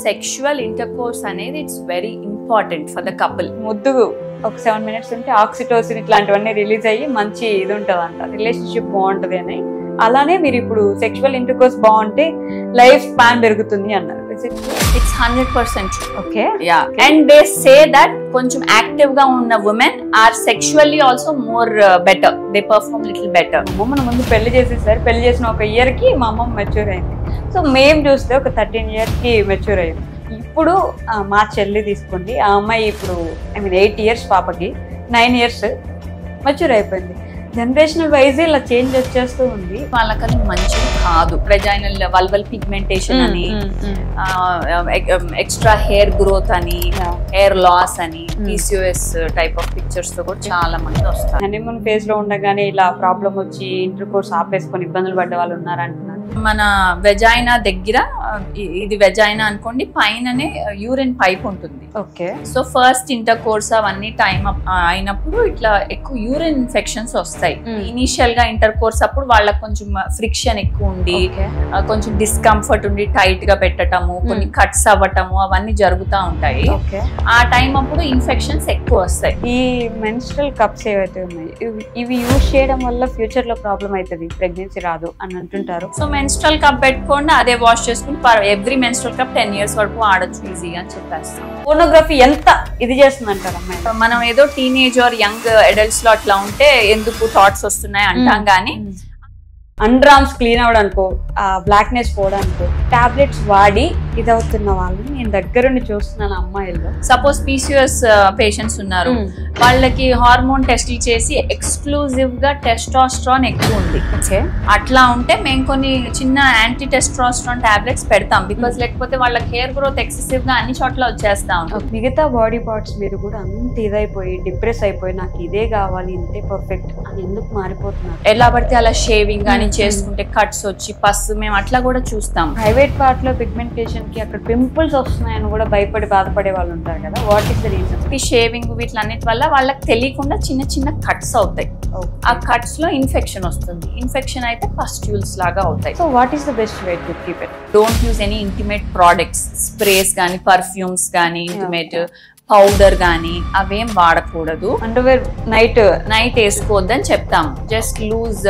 Sexual intercourse అనేది it's very important for the couple. ముద్దు ఒక 7 minutes ఉంటే ఆక్సిటోసిన్ ఇట్లాంటివన్నీ రిలీజ్ అయ్యి మంచి ఇది ఉంటుంది అంట, రిలేషన్షిప్ బాగుంటది అని. అలానే మీరు ఇప్పుడు సెక్షువల్ ఇంటర్కోర్స్ బాగుంటే లైఫ్ స్పాన్ పెరుగుతుంది అన్నారు. It's 100% okay. And they say that కొంచెం యాక్టివ్ గా ఉన్న women are sexually also more better, they perform little better. అమ్మమ్మ ముందు పెళ్లి చేసేసారు, పెళ్లి చేసిన ఒక ఇయర్ కి మా అమ్మమ్మ మెచ్యూర్ అయింది. సో మేము చూస్తే ఒక 13 years కి మెచ్యూర్ అయింది. ఇప్పుడు మా చెల్లి తీసుకోండి, ఆ అమ్మాయి ఇప్పుడు 8 years, పాపకి 9 years మెచ్యూర్ అయిపోయింది. జనరేషనల్ వైజ్ ఇలా చేంజ్ వచ్చేస్తూ ఉంది. వాళ్ళకది మంచిది కాదు. వెజైనల్ వల్వల్ పిగ్మెంటేషన్ అని, ఎక్స్ట్రా హెయిర్ గ్రోత్ అని, హెయిర్ లాస్ అని, PCOS టైప్ ఆఫ్ పిక్చర్స్ తో కూడా చాలా మంది వస్తారు. హనీమూన్ ఫేజ్ లో ఉండగానే ఇలా ప్రాబ్లం వచ్చి ఇంటర్ కోర్స్ ఆపేసుకొని ఇబ్బందులు పడ్డ వాళ్ళు ఉన్నారంటున్నారు. మన వెజైనా దగ్గర, ఇది వెజైనా అనుకోండి, పైననే యూరిన్ పైప్ ఉంటుంది. Okay. So first inter course అవన్నీ టైం అయినప్పుడు ఇట్లా ఎక్కువ యూరిన్ ఇన్ఫెక్షన్స్ వస్తాయి. ఇనిషియల్ గా ఇంటర్ కోర్స్ అప్పుడు వాళ్ళకి కొంచెం ఫ్రిక్షన్ ఎక్కువ ఉండి, కొంచెం డిస్కంఫర్ట్ ఉండి, టైట్ గా పెట్టటము, కొన్ని కట్స్ అవ్వటము, అవన్నీ జరుగుతూ ఉంటాయి. ఆ టైం అప్పుడు ఇన్ఫెక్షన్స్ ఎక్కువ వస్తాయి. ఈ మెన్స్ట్రల్ కప్స్ ఏవైతే ఉన్నాయి ఇవి యూజ్ చేయడం వల్ల ఫ్యూచర్ లో ప్రాబ్లం అవుతుంది, ప్రెగ్నెన్సీ రాదు అని అంటుంటారు. సో మెన్స్ట్రల్ కప్ పెట్టుకోండి, అదే వాష్ చేసుకుని ఎవ్రీ మెన్స్ట్రల్ కప్ 10 years వరకు ఆడొచ్చు ఈజీగా అని చెప్పేస్తాం. ఫోటోగ్రఫీ ఎంత ఇది చేస్తుంది అంటారు అమ్మాయి? మనం ఏదో టీనేజ్ ఆర్ యంగ్ అడల్ట్స్ లో అట్లా ఉంటే ఎందుకు థాట్స్ వస్తున్నాయి అంటాం, కానీ అండర్ఆర్మ్స్ క్లీన్ అవడానికో, బ్లాక్నెస్ పోవడానికో టాబ్లెట్స్ వాడి ఇదవుతున్న వాళ్ళని నేను దగ్గరుండి చూస్తున్నాను అమ్మాయిల్లో. సపోజ్ PCOS పేషెంట్స్ ఉన్నారు, వాళ్ళకి హార్మోన్ టెస్ట్లు చేసి ఎక్స్క్లూజివ్ గా టెస్టోస్టెరాన్ ఎక్కువ ఉంది. అట్లా ఉంటే మేము కొన్ని చిన్న యాంటీ టెస్టోస్టెరాన్ టాబ్లెట్స్ పెడతాం, బికాస్ లేకపోతే వాళ్ళకి హెయిర్ గ్రోత్ ఎక్సెసివ్ గా అన్ని చోట్ల వచ్చేస్తా ఉంటాం. మిగతా బాడీ పార్ట్స్ మీద కూడా అంత ఇదైపోయి డిప్రెస్ అయిపోయి నాకు ఇదే కావాలి, ఇంతే పర్ఫెక్ట్ అని ఎందుకు మారిపోతున్నారు? ఎలా పడితే అలా షేవింగ్ కానీ చేసుకుంటే కట్స్ వచ్చి పస్సు, మేము అట్లా కూడా చూస్తాం. ప్రైవేట్ పార్ట్ లో పిగ్మెంటేషన్ కి అక్కడ పింపుల్స్ వస్తున్నాయని కూడా భయపడి బాధపడే వాళ్ళు ఉంటారు కదా, వాట్ ఈస్ ద రీజన్? ఈ షేవింగ్ వీటిలన్నిటి వల్ల వాళ్ళకి తెలియకుండా చిన్న చిన్న కట్స్ అవుతాయి. ఆ కట్స్ లో ఇన్ఫెక్షన్ వస్తుంది, ఇన్ఫెక్షన్ అయితే పస్ట్యూల్స్ లాగా అవుతాయి. So what is the best way to keep it? Don't use any intimate products, sprays కానీ, పర్ఫ్యూమ్స్ కానీ, ఇంటిమేట్ పౌడర్ గానీ అవేం వాడకూడదు. అండర్వేర్ నైట్ వేసుకోవద్దని చెప్తాము. జస్ట్ లూజ్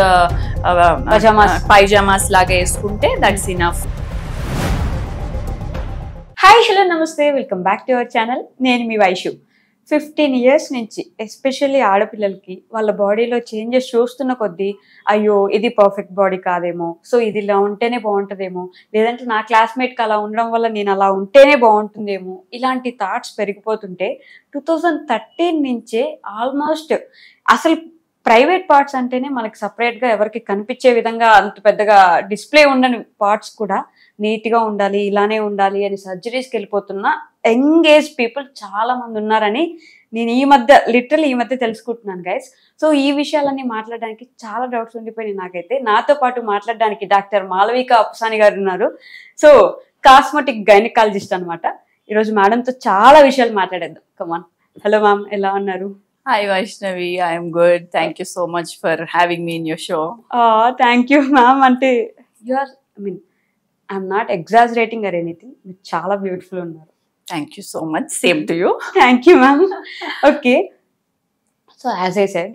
పైజామాస్ లాగా వేసుకుంటే దట్స్ ఇనఫ్. హాయ్, హలో, నమస్తే, welcome back to our channel. నేను మీ వైషు. 15 years నుంచి ఎస్పెషల్లీ ఆడపిల్లలకి వాళ్ళ బాడీలో చేంజెస్ చూస్తున్న కొద్దీ అయ్యో ఇది పర్ఫెక్ట్ బాడీ కాదేమో, సో ఇది ఇలా ఉంటేనే బాగుంటుందేమో, లేదంటే నా క్లాస్మేట్కి అలా ఉండడం వల్ల నేను అలా ఉంటేనే బాగుంటుందేమో, ఇలాంటి థాట్స్ పెరిగిపోతుంటే 2013 నుంచే ఆల్మోస్ట్ అసలు ప్రైవేట్ పార్ట్స్ అంటేనే మనకి సపరేట్గా ఎవరికి కనిపించే విధంగా అంత పెద్దగా డిస్ప్లే ఉండని పార్ట్స్ కూడా నీట్గా ఉండాలి, ఇలానే ఉండాలి అని సర్జరీస్కి వెళ్ళిపోతున్న యంగ్ ఏజ్ పీపుల్ చాలా మంది ఉన్నారని నేను ఈ మధ్య తెలుసుకుంటున్నాను గైస్. సో ఈ విషయాలన్నీ మాట్లాడడానికి చాలా డౌట్స్ ఉండిపోయినాయి నాకైతే. నాతో పాటు మాట్లాడడానికి డాక్టర్ మాలవిక అప్పసాని గారు ఉన్నారు. సో కాస్మెటిక్ గైనకాలజిస్ట్ అనమాట. ఈరోజు మేడంతో చాలా విషయాలు మాట్లాడేద్దాం. కమాన్. హలో మ్యామ్, ఎలా ఉన్నారు? Hi Vaishnavi, I am good. Thank you so much for having me in your show. Thank you ma'am. Ante I'm not exaggerating or anything. మీరు చాలా బ్యూటిఫుల్ ఉన్నారు. Thank you so much. Same to you. Thank you ma'am. Okay. So as I said,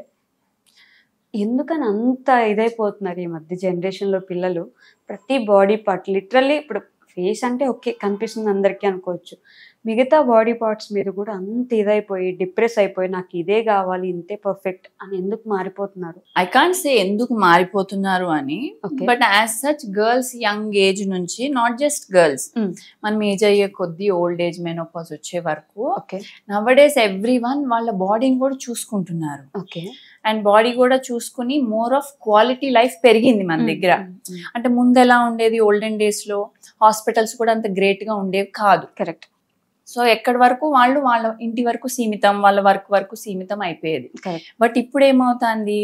ఎందుకని అంత ఇదైపోతున్నారు ఈ మధ్య జనరేషన్లో పిల్లలు? ప్రతి బాడీ పార్ట్ లిటరల్లీ, ఇప్పుడు ఫేస్ అంటే ఓకే కనిపిస్తుంది అందరికీ అనుకోవచ్చు, మిగతా బాడీ పార్ట్స్ మీద కూడా అంత ఇదైపోయి డిప్రెస్ అయిపోయి నాకు ఇదే కావాలి, ఇంతే పర్ఫెక్ట్ అని ఎందుకు మారిపోతున్నారు? ఐ కాంట్ సే ఎందుకు మారిపోతున్నారు అని, but as such girls young age నుంచి, నాట్ జస్ట్ గర్ల్స్, మనం ఏజ్ అయ్యే కొద్దీ ఓల్డ్ ఏజ్ మెనోపాజ్ వచ్చే వరకు నవడేస్ ఎవ్రీవన్ వాళ్ళ బాడీని కూడా చూసుకుంటున్నారు. అండ్ బాడీ కూడా చూసుకుని మోర్ ఆఫ్ క్వాలిటీ లైఫ్ పెరిగింది మన దగ్గర. అంటే ముందు ఎలా ఉండేది, ఓల్డెన్ డేస్ లో హాస్పిటల్స్ కూడా అంత గ్రేట్ గా ఉండేవి కాదు. కరెక్ట్. సో ఎక్కడి వరకు వాళ్ళు వాళ్ళ ఇంటి వరకు సీమితం, వాళ్ళ వర్క్ వరకు సీమితం అయిపోయేది. బట్ ఇప్పుడు ఏమవుతుంది,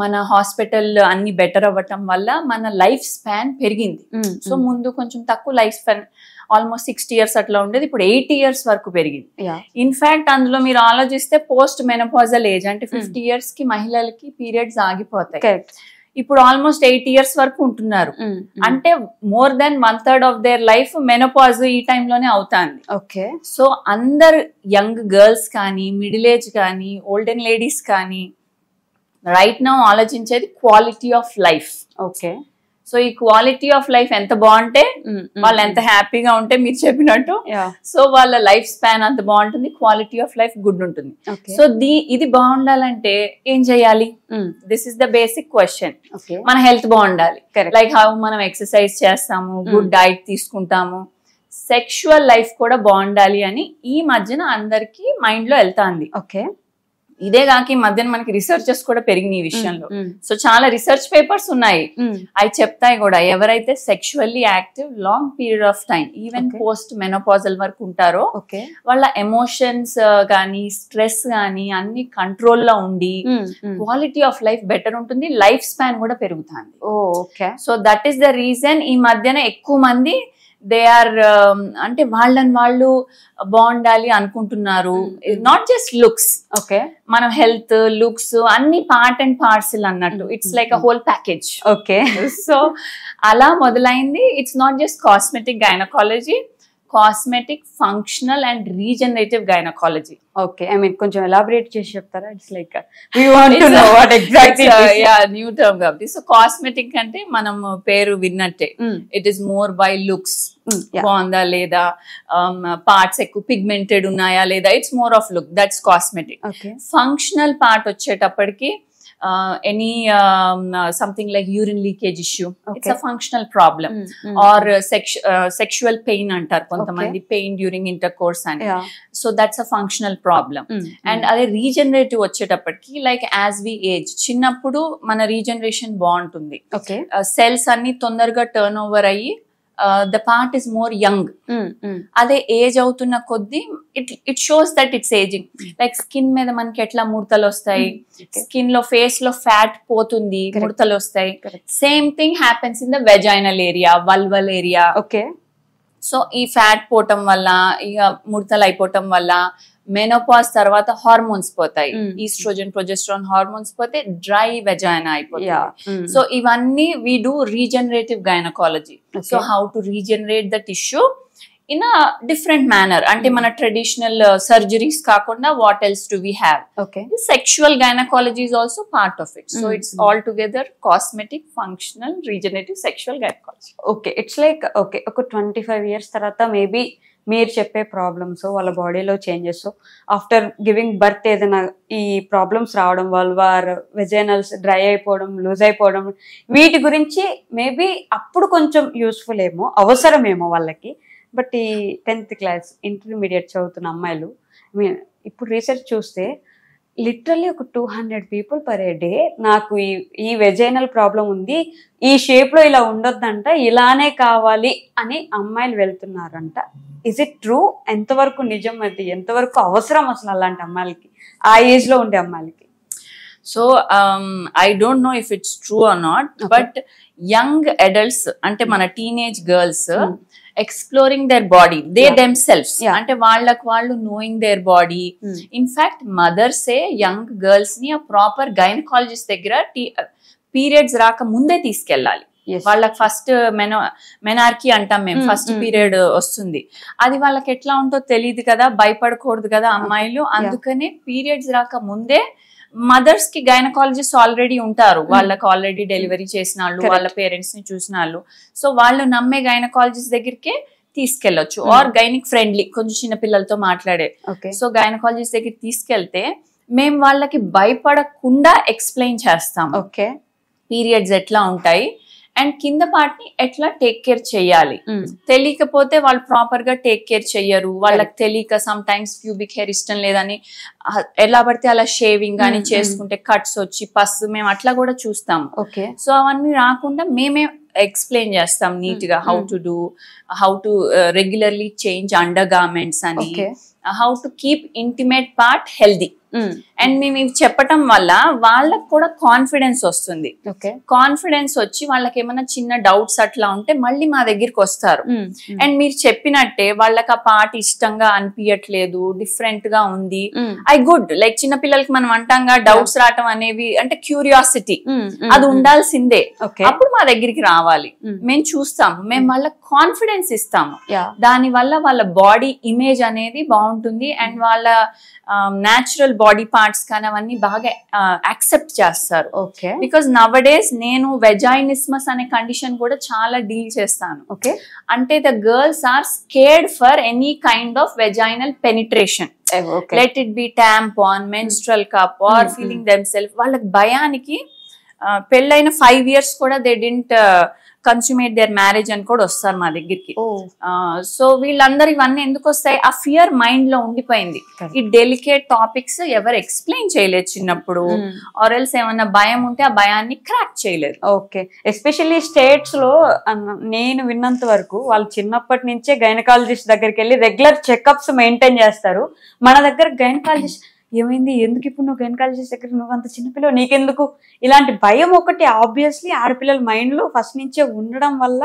మన హాస్పిటల్ అన్ని బెటర్ అవ్వటం వల్ల మన లైఫ్ స్పాన్ పెరిగింది. సో ముందు కొంచెం తక్కువ లైఫ్ స్పాన్, ఆల్మోస్ట్ 60 years అట్లా ఉండేది, ఇప్పుడు 80 years వరకు పెరిగింది. ఇన్ఫాక్ట్ అందులో మీరు ఆలోచిస్తే పోస్ట్ మెనోపాజల్ ఏజ్ అంటే 50 years కి మహిళలకి పీరియడ్స్ ఆగిపోతాయి. ఇప్పుడు ఆల్మోస్ట్ 8 years వరకు ఉంటున్నారు. అంటే more than 1/3 of their life menopause ఈ టైంలోనే అవుతాంది. ఓకే. సో అందరు యంగ్ గర్ల్స్ కానీ, మిడిల్ ఏజ్ కానీ, ఓల్డెన్ లేడీస్ కానీ రైట్ నౌ ఆలోచించేది quality of life. Okay. So ఈ క్వాలిటీ ఆఫ్ లైఫ్ ఎంత బాగుంటే, వాళ్ళు ఎంత హ్యాపీగా ఉంటే మీరు చెప్పినట్టు, సో వాళ్ళ లైఫ్ స్పాన్ అంత బాగుంటుంది, క్వాలిటీ ఆఫ్ లైఫ్ గుడ్ ఉంటుంది. సో ఇది బాగుండాలంటే ఏం చేయాలి? This is the basic question. మన హెల్త్ బాగుండాలి, లైక్ హౌ మనం ఎక్సర్సైజ్ చేస్తాము, గుడ్ డైట్ తీసుకుంటాము, సెక్షువల్ లైఫ్ కూడా బాగుండాలి అని ఈ మధ్యన అందరికి మైండ్ లో వెళ్తాంది. ఓకే. ఇదే కాక ఈ మధ్యన మనకి రిసర్చెస్ కూడా పెరిగినాయి ఈ విషయంలో. సో చాలా రిసర్చ్ పేపర్స్ ఉన్నాయి, అవి చెప్తాయి కూడా ఎవరైతే sexually active long period of time, even post menopausal వరకు ఉంటారో, వాళ్ళ ఎమోషన్స్ కానీ, స్ట్రెస్ కానీ అన్ని కంట్రోల్లో ఉండి క్వాలిటీ ఆఫ్ లైఫ్ బెటర్ ఉంటుంది, లైఫ్ స్పాన్ కూడా పెరుగుతుంది. So that is the reason ఈ మధ్యన ఎక్కువ మంది దే ఆర్ అంటే వాళ్ళని వాళ్ళు బాగుండాలి అనుకుంటున్నారు. నాట్ జస్ట్ లుక్స్, ఓకే, మనం హెల్త్, లుక్స్ అన్ని పార్ట్ అండ్ పార్సల్ అన్నట్టు. It's like a whole package. Okay. So అలా మొదలైంది. It's not just cosmetic gynaecology, cosmetic, functional and regenerative gynaecology. Okay, I mean కొంచెం ఎలాబరేట్ చేసి చెప్తారా? It's like we want to know what exactly. Yeah, new term కాబట్టి. So cosmetic అంటే మనం పేరు విన్నట్టే, it is more by looks, బాగుందా లేదా, పార్ట్స్ ఎక్కువ పిగ్మెంటెడ్ ఉన్నాయా లేదా, it's more of look, that's cosmetic. Functional part వచ్చేటప్పటికి any something like urine leakage issue, it's a functional problem. Or sexual pain antar kontamandi, pain during intercourse ani, so that's a functional problem. And ade regenerative vachetappadiki, like as we age, chinnappudu mana regeneration baguntundi, okay, cells anni tondarga turnover ayyi the part is more young. అదే age అవుతున్న కొద్దీ it shows that it's ageing. Like skin మీద మనకి ఎట్లా ముడతలు వస్తాయి, skin లో, face లో ఫ్యాట్ పోతుంది, ముడతలు వస్తాయి. Same thing happens in the vaginal area, vulval area. Okay. So ఈ ఫ్యాట్ పోవటం వల్ల, ఇక ముడతలు అయిపోవటం వల్ల, మెనోపాజ్ తర్వాత హార్మోన్స్ పోతాయి, ఈస్ట్రోజన్, ప్రొజెస్ట్రాన్ హార్మోన్స్ పోతే డ్రై వెజైనా అయిపోతుంది. సో ఇవన్నీ we do regenerative gynaecology. So how to regenerate the tissue in a different manner. అంటే మన ట్రెడిషనల్ సర్జరీస్ కాకుండా what else do we have? Okay, sexual gynaecology is also part of it. So it's all together cosmetic, functional, regenerative, sexual gynaecology. Okay, it's like okay, ఒక 25 years తర్వాత maybe మీరు చెప్పే problems, వాళ్ళ బాడీలో changes, after giving birth ఏదైనా ఈ problems రావడం, Wolvaardt, వెజైనల్స్ dry అయిపోవడం, లూజ్ అయిపోవడం, వీటి గురించి మేబీ అప్పుడు కొంచెం యూస్ఫుల్ ఏమో, అవసరమేమో వాళ్ళకి. బట్ ఈ 10th class, ఇంటర్మీడియట్ చదువుతున్న అమ్మాయిలు, ఇప్పుడు రీసెర్చ్ చూస్తే లిటరల్లీ ఒక 200 people per day నాకు ఈ వెజైనల్ ప్రాబ్లం ఉంది, ఈ షేప్ లో ఇలా ఉండొద్దంట, ఇలానే కావాలి అని అమ్మాయిలు వెళ్తున్నారంట. Is it true? ఎంతవరకు నిజం అది? ఎంతవరకు అవసరం అసలు అలాంటి అమ్మాయిలకి, ఆ ఏజ్ లో ఉండే అమ్మాయిలకి? So I don't know if it's true or not, but young adults అంటే మన teenage girls exploring their body, they themselves, ante vallaku vallu knowing their body. In fact, mothers say young girls ni a proper gynecologist దగ్గర periods రాక ముందే తీసుకెళ్ళాలి. వాళ్ళకి first menarche అంటాం మేము, first period వస్తుంది, అది వాళ్ళకి ఎట్లా ఉంటో తెలియదు కదా, భయపడకూడదు కదా అమ్మాయిలు. అందుకనే పీరియడ్స్ రాక ముందే మదర్స్ కి గైనకాలజిస్ట్ ఆల్రెడీ ఉంటారు, వాళ్ళకి ఆల్రెడీ డెలివరీ చేసిన వాళ్ళు, వాళ్ళ పేరెంట్స్ ని చూసిన వాళ్ళు. సో వాళ్ళు నమ్మే గైనకాలజిస్ట్ దగ్గరికే తీసుకెళ్లొచ్చు. ఆర్ గైనిక్ ఫ్రెండ్లీ, కొంచెం చిన్న పిల్లలతో మాట్లాడే. సో గైనకాలజిస్ట్ దగ్గరికి తీసుకెళ్తే మేము వాళ్ళకి భయపడకుండా ఎక్స్ప్లెయిన్ చేస్తాం, ఓకే, పీరియడ్స్ ఎట్లా ఉంటాయి అండ్ కింద పార్ట్ని ఎట్లా టేక్ కేర్ చెయ్యాలి. తెలియకపోతే వాళ్ళు ప్రాపర్ గా టేక్ కేర్ చెయ్యరు. వాళ్ళకి తెలియక సమ్ టైమ్స్ ప్యూబిక్ హెయిర్ ఇష్టం లేదని ఎలా పడితే అలా షేవింగ్ కానీ చేసుకుంటే కట్స్ వచ్చి పస్, మేము అట్లా కూడా చూస్తాము. సో అవన్నీ రాకుండా మేమే ఎక్స్ప్లెయిన్ చేస్తాం నీట్ గా, how to regularly change undergarments అని, how to keep intimate part healthy. And మేము ఇవి చెప్పటం వల్ల వాళ్ళకు కూడా కాన్ఫిడెన్స్ వస్తుంది. కాన్ఫిడెన్స్ వచ్చి వాళ్ళకి ఏమైనా చిన్న డౌట్స్ అట్లా ఉంటే మళ్ళీ మా దగ్గరికి వస్తారు. అండ్ మీరు చెప్పినట్టే వాళ్ళకి ఆ పాట ఇష్టంగా అనిపించట్లేదు, డిఫరెంట్ గా ఉంది, గుడ్. లైక్ చిన్న పిల్లలకి మనం అంటాంగా డౌట్స్ రావటం అనేవి అంటే క్యూరియాసిటీ, అది ఉండాల్సిందే. అప్పుడు మా దగ్గరికి రావాలి, మేము చూస్తాము, మేము వాళ్ళకి కాన్ఫిడెన్స్ ఇస్తాము. దాని వల్ల వాళ్ళ బాడీ ఇమేజ్ అనేది బాగుంటుంది అండ్ వాళ్ళ న్యాచురల్ బాడీ పార్ట్స్ కానీ అవన్నీ బాగా యాక్సెప్ట్ చేస్తారు. బికాస్ నవడేస్ నేను వెజైనిస్మస్ అనే కండిషన్ కూడా చాలా డీల్ చేస్తాను. అంటే the girls are scared for any kind of vaginal penetration. Let it be tampon, menstrual cup or feeling themself. వాళ్ళకి భయానికి పెళ్ళైన 5 years కూడా they didn't consummate their marriage అని కూడా వస్తారు మా దగ్గరికి. సో వీళ్ళందరూ ఇవన్నీ ఎందుకు వస్తాయి? ఆ ఫియర్ మైండ్ లో ఉండిపోయింది. ఈ డెలికేట్ టాపిక్స్ ఎవరు ఎక్స్ప్లెయిన్ చేయలేదు చిన్నప్పుడు, ఆర్ ఎల్స్ ఏమన్నా భయం ఉంటే ఆ భయాన్ని క్రాక్ చేయలేరు. ఓకే, ఎస్పెషల్లీ స్టేట్స్ లో నేను విన్నంత వరకు వాళ్ళు చిన్నప్పటి నుంచే గైనకాలజిస్ట్ దగ్గరికి వెళ్ళి రెగ్యులర్ చెకప్స్ మెయింటైన్ చేస్తారు. మన దగ్గర గైనకాలజిస్ట్ ఏమైంది, ఎందుకు ఇప్పుడు నువ్వు గైనకాలజిస్ట్ దగ్గర, నువ్వు అంత చిన్నపిల్లలు, నీకెందుకు, ఇలాంటి భయం ఒకటి ఆబ్వియస్లీ ఆడపిల్లల మైండ్ లో ఫస్ట్ నుంచే ఉండడం వల్ల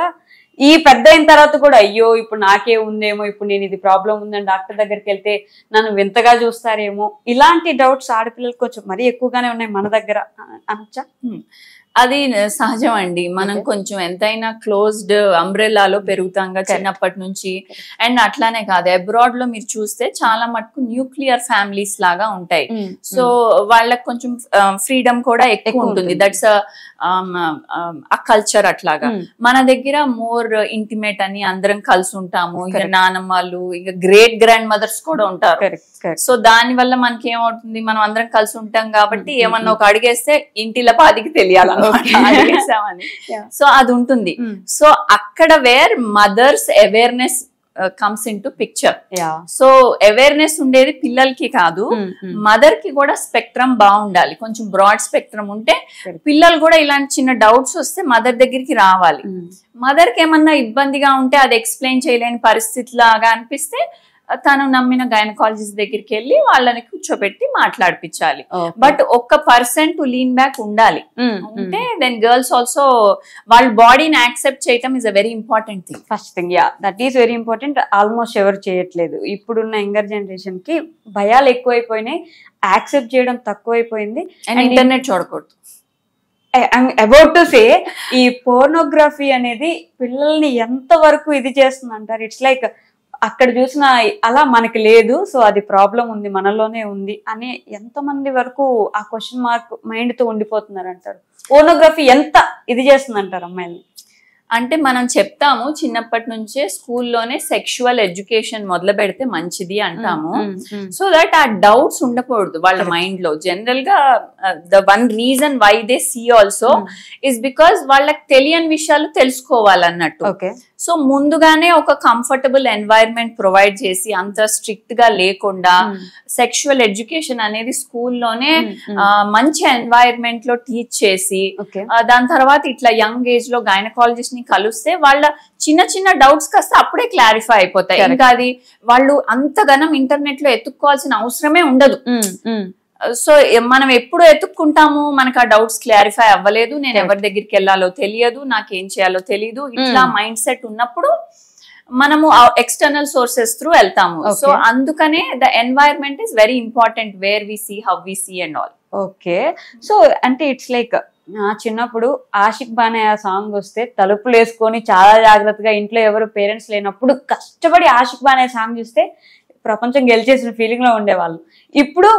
ఈ పెద్ద అయిన తర్వాత కూడా అయ్యో ఇప్పుడు నాకే ఉందేమో, ఇప్పుడు నేను ఇది ప్రాబ్లం ఉందని డాక్టర్ దగ్గరికి వెళ్తే నన్ను వింతగా చూస్తారేమో, ఇలాంటి డౌట్స్ ఆడపిల్లలకు కొంచెం మరీ ఎక్కువగానే ఉన్నాయి మన దగ్గర అనొచ్చా? అది సహజం అండి. మనం కొంచెం ఎంతైనా క్లోజ్డ్ అంబ్రెల్లాలో పెరుగుతాంగా చిన్నప్పటి నుంచి. అండ్ అట్లానే కాదు, అబ్రాడ్ లో మీరు చూస్తే చాలా మటుకు న్యూక్లియర్ ఫ్యామిలీస్ లాగా ఉంటాయి. సో వాళ్ళకి కొంచెం ఫ్రీడమ్ కూడా ఎక్కువ ఉంటుంది. దట్స్ ఆ కల్చర్ అట్లాగా. మన దగ్గర మోర్ ఇంటిమేట్ అని అందరం కలిసి ఉంటాము. ఇక నానమ్మలు, ఇక గ్రేట్ గ్రాండ్ మదర్స్ కూడా ఉంటారు. సో దాని వల్ల మనకి ఏమవుతుంది, మనం అందరం కలిసి ఉంటాం కాబట్టి ఏమన్నా ఒక అడిగేస్తే ఇంటిల పాదికి తెలియాలి అడిగేసామని. సో అది ఉంటుంది. సో అక్కడ where mothers awareness comes into picture. So awareness ఉండేది పిల్లలకి కాదు, మదర్ కి కూడా స్పెక్ట్రమ్ బాగుండాలి. కొంచెం బ్రాడ్ స్పెక్ట్రమ్ ఉంటే పిల్లలు కూడా ఇలాంటి చిన్న డౌట్స్ వస్తే మదర్ దగ్గరికి రావాలి. మదర్ కి ఏమన్నా ఇబ్బందిగా ఉంటే అది ఎక్స్ప్లెయిన్ చేయలేని పరిస్థితి లాగా అనిపిస్తే తను నమ్మిన గైనకాలజిస్ట్ దగ్గరికి వెళ్ళి వాళ్ళని కూర్చోబెట్టి మాట్లాడిపించాలి. బట్ ఒక్క పర్సన్ టు లీన్ బ్యాక్ ఉండాలి. అంటే దెన్ గర్ల్స్ ఆల్సో వాళ్ళ బాడీని యాక్సెప్ట్ చేయటం is a very important thing. First thing, that is very important. Almost ఎవరు చేయట్లేదు. ఇప్పుడున్న యంగర్ జనరేషన్ కి భయాలు ఎక్కువైపోయినాయి, యాక్సెప్ట్ చేయడం తక్కువైపోయింది. అండ్ ఇంటర్నెట్ చూడకూడదు. అబౌట్ టు సే, ఈ పోర్నోగ్రఫీ అనేది పిల్లల్ని ఎంత వరకు ఇది చేస్తుంది అంటారు? ఇట్స్ లైక్ అక్కడ చూసిన అలా మనకి లేదు, సో అది ప్రాబ్లం ఉంది, మనలోనే ఉంది అని ఎంతమంది వరకు ఆ క్వశ్చన్ మార్క్ మైండ్ తో ఉండిపోతున్నారు అంటారు? పోర్నోగ్రఫీ ఎంత ఇది చేస్తుంది అంటారు అమ్మాయిల్ని? అంటే మనం చెప్తాము చిన్నప్పటి నుంచే స్కూల్లోనే సెక్షువల్ ఎడ్యుకేషన్ మొదలు పెడితే మంచిది అంటాము. సో దట్ ఆ డౌట్స్ ఉండకూడదు వాళ్ళ మైండ్ లో. జనరల్ గా the one reason why they see also is because వాళ్ళకి తెలియని విషయాలు తెలుసుకోవాలన్నట్టు. సో ముందుగానే ఒక కంఫర్టబుల్ ఎన్వైరన్మెంట్ ప్రొవైడ్ చేసి అంత స్ట్రిక్ట్ గా లేకుండా సెక్షువల్ ఎడ్యుకేషన్ అనేది స్కూల్లోనే మంచి ఎన్వైరన్మెంట్ లో టీచ్ చేసి దాని తర్వాత ఇట్లా యంగ్ ఏజ్ లో గైనకాలజిస్ట్ ని కలిస్తే వాళ్ళ చిన్న చిన్న డౌట్స్ కాస్త అప్పుడే క్లారిఫై అయిపోతాయి. ఇంకా అది వాళ్ళు అంతగానం ఇంటర్నెట్ లో ఎత్తుక్కోవాల్సిన అవసరమే ఉండదు. సో మనం ఎప్పుడు ఎత్తుక్కుంటాము, మనకు ఆ డౌట్స్ క్లారిఫై అవ్వలేదు, నేను ఎవరి దగ్గరికి వెళ్ళాలో తెలియదు, నాకేం చేయాలో తెలియదు, ఇట్లా మైండ్ సెట్ ఉన్నప్పుడు మనము ఎక్స్టర్నల్ సోర్సెస్ త్రూ వెళ్తాము. సో అందుకనే the environment is very important, where we see, how we see and all. Okay, so అంటే ఇట్స్ లైక్ నా చిన్నప్పుడు ఆషిక్ బానే ఆ సాంగ్ వస్తే తలుపులు వేసుకొని చాలా జాగ్రత్తగా ఇంట్లో ఎవరు పేరెంట్స్ లేనప్పుడు కష్టపడి ఆషిక్ బానే సాంగ్ చూస్తే ప్రపంచం గెలిచేసిన ఫీలింగ్ లో ఉండేవాళ్ళు. ఇప్పుడు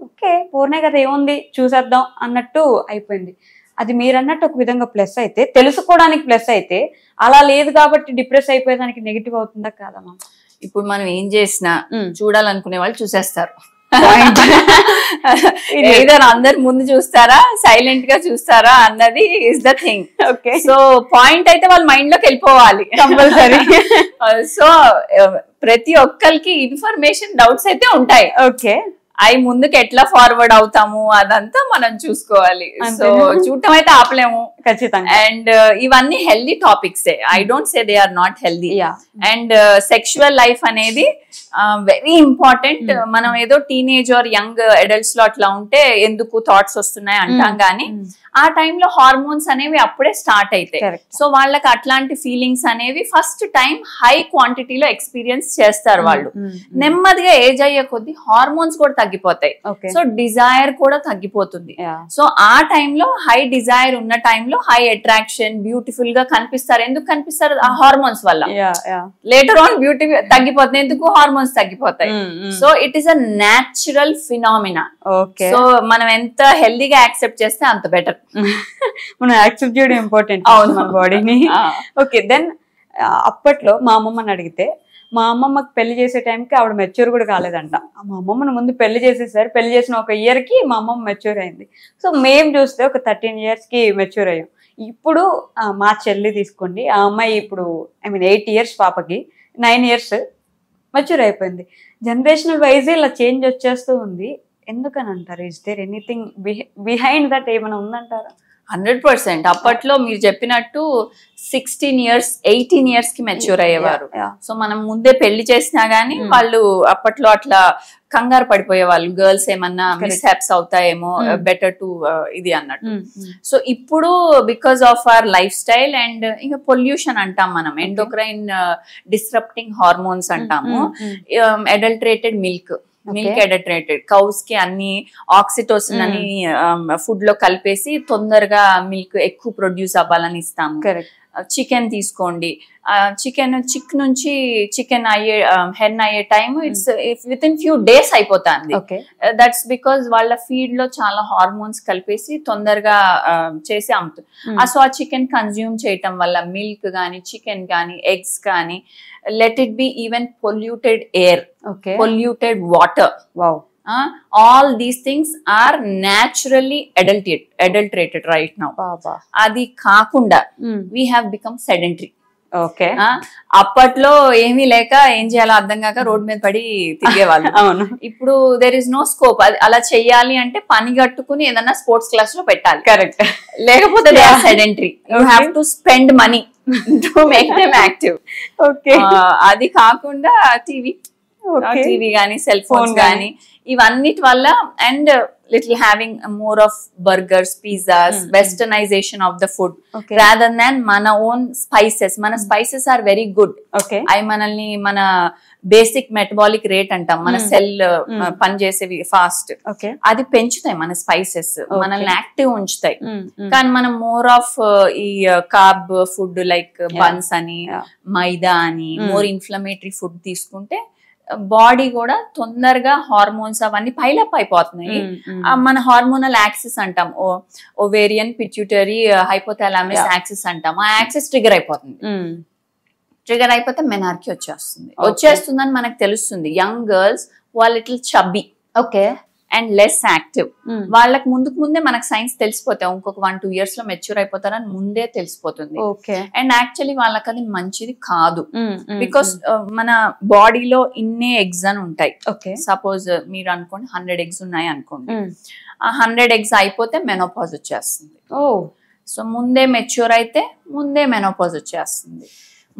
ఓకే పూర్ణే కదా ఏముంది చూసేద్దాం అన్నట్టు అయిపోయింది. అది మీరు అన్నట్టు ఒక విధంగా ప్లస్ అయితే, తెలుసుకోవడానికి ప్లస్ అయితే, అలా లేదు కాబట్టి డిప్రెస్ అయిపోయేదానికి నెగిటివ్ అవుతుందా కాదమ్మా? ఇప్పుడు మనం ఏం చేసినా చూడాలనుకునే వాళ్ళు చూసేస్తారు. ఏదైనా అందరు ముందు చూస్తారా, సైలెంట్ గా చూస్తారా అన్నది is the thing. Okay, so point అయితే వాళ్ళ మైండ్ లోకి వెళ్ళిపోవాలి కంపల్సరీ. సో ప్రతి ఒక్కరికి ఇన్ఫర్మేషన్ డౌట్స్ అయితే ఉంటాయి. ఓకే, అవి ముందుకు ఎట్లా ఫార్వర్డ్ అవుతాము అదంతా మనం చూసుకోవాలి. సో చూడటం అయితే ఆపలేము ఖచ్చితంగా. అండ్ ఇవన్నీ healthy topics. I don't say they are not healthy. And sexual life అనేది వెరీ ఇంపార్టెంట్. మనం ఏదో టీనేజ్ ఆర్ యంగ్ అడల్ట్స్ లో అట్లా ఉంటే ఎందుకు థాట్స్ వస్తున్నాయి అంటాం కానీ ఆ టైంలో హార్మోన్స్ అనేవి అప్పుడే స్టార్ట్ అవుతాయి. సో వాళ్ళకి అట్లాంటి ఫీలింగ్స్ అనేవి ఫస్ట్ టైం హై క్వాంటిటీలో ఎక్స్పీరియన్స్ చేస్తారు వాళ్ళు. నెమ్మదిగా ఏజ్ అయ్యే కొద్ది హార్మోన్స్ కూడా తగ్గిపోతాయి, సో డిజైర్ కూడా తగ్గిపోతుంది. సో ఆ టైంలో హై డిజైర్ ఉన్న టైంలో హై అట్రాక్షన్, బ్యూటిఫుల్ గా కనిపిస్తారు. ఎందుకు కనిపిస్తారు? ఆ హార్మోన్స్ వల్ల. లేటర్ ఆన్ బ్యూటీ తగ్గిపోతుంది, ఎందుకు? హార్మోన్స్ తగ్గిపోతాయి. So it is a natural phenomena. So మనం ఎంత హెల్దీగా యాక్సెప్ట్ చేస్తే అంత బెటర్. మనం యాక్సెప్ట్ చేయడం ఇంపార్టెంట్ మన బాడీని. ఓకే, దెన్ అప్పట్లో మా అమ్మమ్మని అడిగితే మా అమ్మమ్మకి పెళ్లి చేసే టైంకి ఆవిడ మెచ్యూర్ కూడా కాలేదంట. మా అమ్మమ్మని ముందు పెళ్లి చేసేసారు. పెళ్లి చేసిన ఒక ఇయర్ కి మా అమ్మమ్మ మెచ్యూర్ అయింది. సో మేము చూస్తే ఒక 13 years కి మెచ్యూర్ అయ్యాం. ఇప్పుడు మా చెల్లి తీసుకోండి, ఆ అమ్మాయి ఇప్పుడు 8 years పాపకి, 9 years మెచ్యూర్ అయిపోయింది. జనరేషనల్ వైజ్ ఇలా చేంజ్ వచ్చేస్తూ ఉంది. ఎందుకని అంటారు? Is there anything behind that? ఏమైనా ఉందంటారా? 100%. అప్పట్లో మీరు చెప్పినట్టు 16 years 18 years కి మెచ్యూర్ అయ్యేవారు. సో మనం ముందే పెళ్లి చేసినా గానీ వాళ్ళు అప్పట్లో అట్లా కంగారు పడిపోయేవాళ్ళు. గర్ల్స్ ఏమన్నా మిస్హ్యాప్స్ అవుతాయేమో, బెటర్ టు ఇది అన్నట్టు. సో ఇప్పుడు because of our life style and ఇంకా పొల్యూషన్ అంటాం మనం, ఎండోక్రైన్ డిస్రప్టింగ్ హార్మోన్స్ అంటాము, అడల్టరేటెడ్ మిల్క్ అడల్టరేటెడ్ కౌస్ కి అన్ని ఆక్సిటోసిన్ అని ఫుడ్ లో కలిపేసి తొందరగా మిల్క్ ఎక్కువ ప్రొడ్యూస్ అవ్వాలని ఇస్తాము. చికెన్ తీసుకోండి, చిక్ నుంచి చికెన్ అయ్యే హెన్ అయ్యే time it's with in few days అయిపోతుంది. దట్స్ బికాస్ వాళ్ళ ఫీడ్ లో చాలా హార్మోన్స్ కలిపేసి తొందరగా చేసి అమ్ముతుంది. సో ఆ చికెన్ కన్జ్యూమ్ చేయటం వల్ల మిల్క్ గానీ, చికెన్ గానీ, ఎగ్స్ కానీ, let it be even polluted air, polluted water, all these things are naturally adulterated right now. adi kaakunda we have become sedentary. అప్పట్లో ఏమీ లేక ఏం చేయాలో అర్థం కాక రోడ్ మీద పడి తిరిగేవాళ్ళు. అవును, ఇప్పుడు దేర్ ఇస్ నో స్కోప్. అలా చెయ్యాలి అంటే పని కట్టుకుని ఏదన్నా స్పోర్ట్స్ క్లాస్ లో పెట్టాలి. కరెక్ట్, లేకపోతే they are sedentary. You have to spend money to make them active. Okay, అది కాకుండా టీవీ గానీ, సెల్ ఫోన్స్ గానీ, ఇవన్నిటి వల్ల and little having more of burgers, pizzas, westernization of the food rather than mana own spices. Mana spices are very good. I manalni mana basic metabolic rate antam, mana cell pan chesevi fast, adi penchutai mana spices, manalni active unchutai. Kan mana more of ee carb food like buns ani, maida ani, more inflammatory food తీసుకుంటే body కూడా తొందరగా hormones అవన్నీ pile up అయిపోతున్నాయి. మన hormonal axis అంటాం, ovarian, pituitary, హైపోథాలామస్ axis అంటాం. ఆ axis trigger అయిపోతుంది. ట్రిగర్ అయిపోతే మెనార్కీ వచ్చేస్తుందని మనకు తెలుస్తుంది. యంగ్ గర్ల్స్ వాళ్ళు little chubby and less active. వాళ్ళకి ముందే మనకు సైన్స్ తెలిసిపోతాయి. ఇంకొక 1-2 years లో మెచ్యూర్ అయిపోతారని ముందే తెలిసిపోతుంది. అండ్ యాక్చువల్లీ వాళ్ళకి అది మంచిది కాదు. బికాస్ మన బాడీలో ఇన్నే ఎగ్స్ అని ఉంటాయి. సపోజ్ మీరు అనుకోండి 100 eggs ఉన్నాయి అనుకోండి, ఆ 100 eggs అయిపోతే మెనోపాజ్ వచ్చేస్తుంది. సో ముందే మెచ్యూర్ అయితే ముందే మెనోపాజ్ వచ్చేస్తుంది.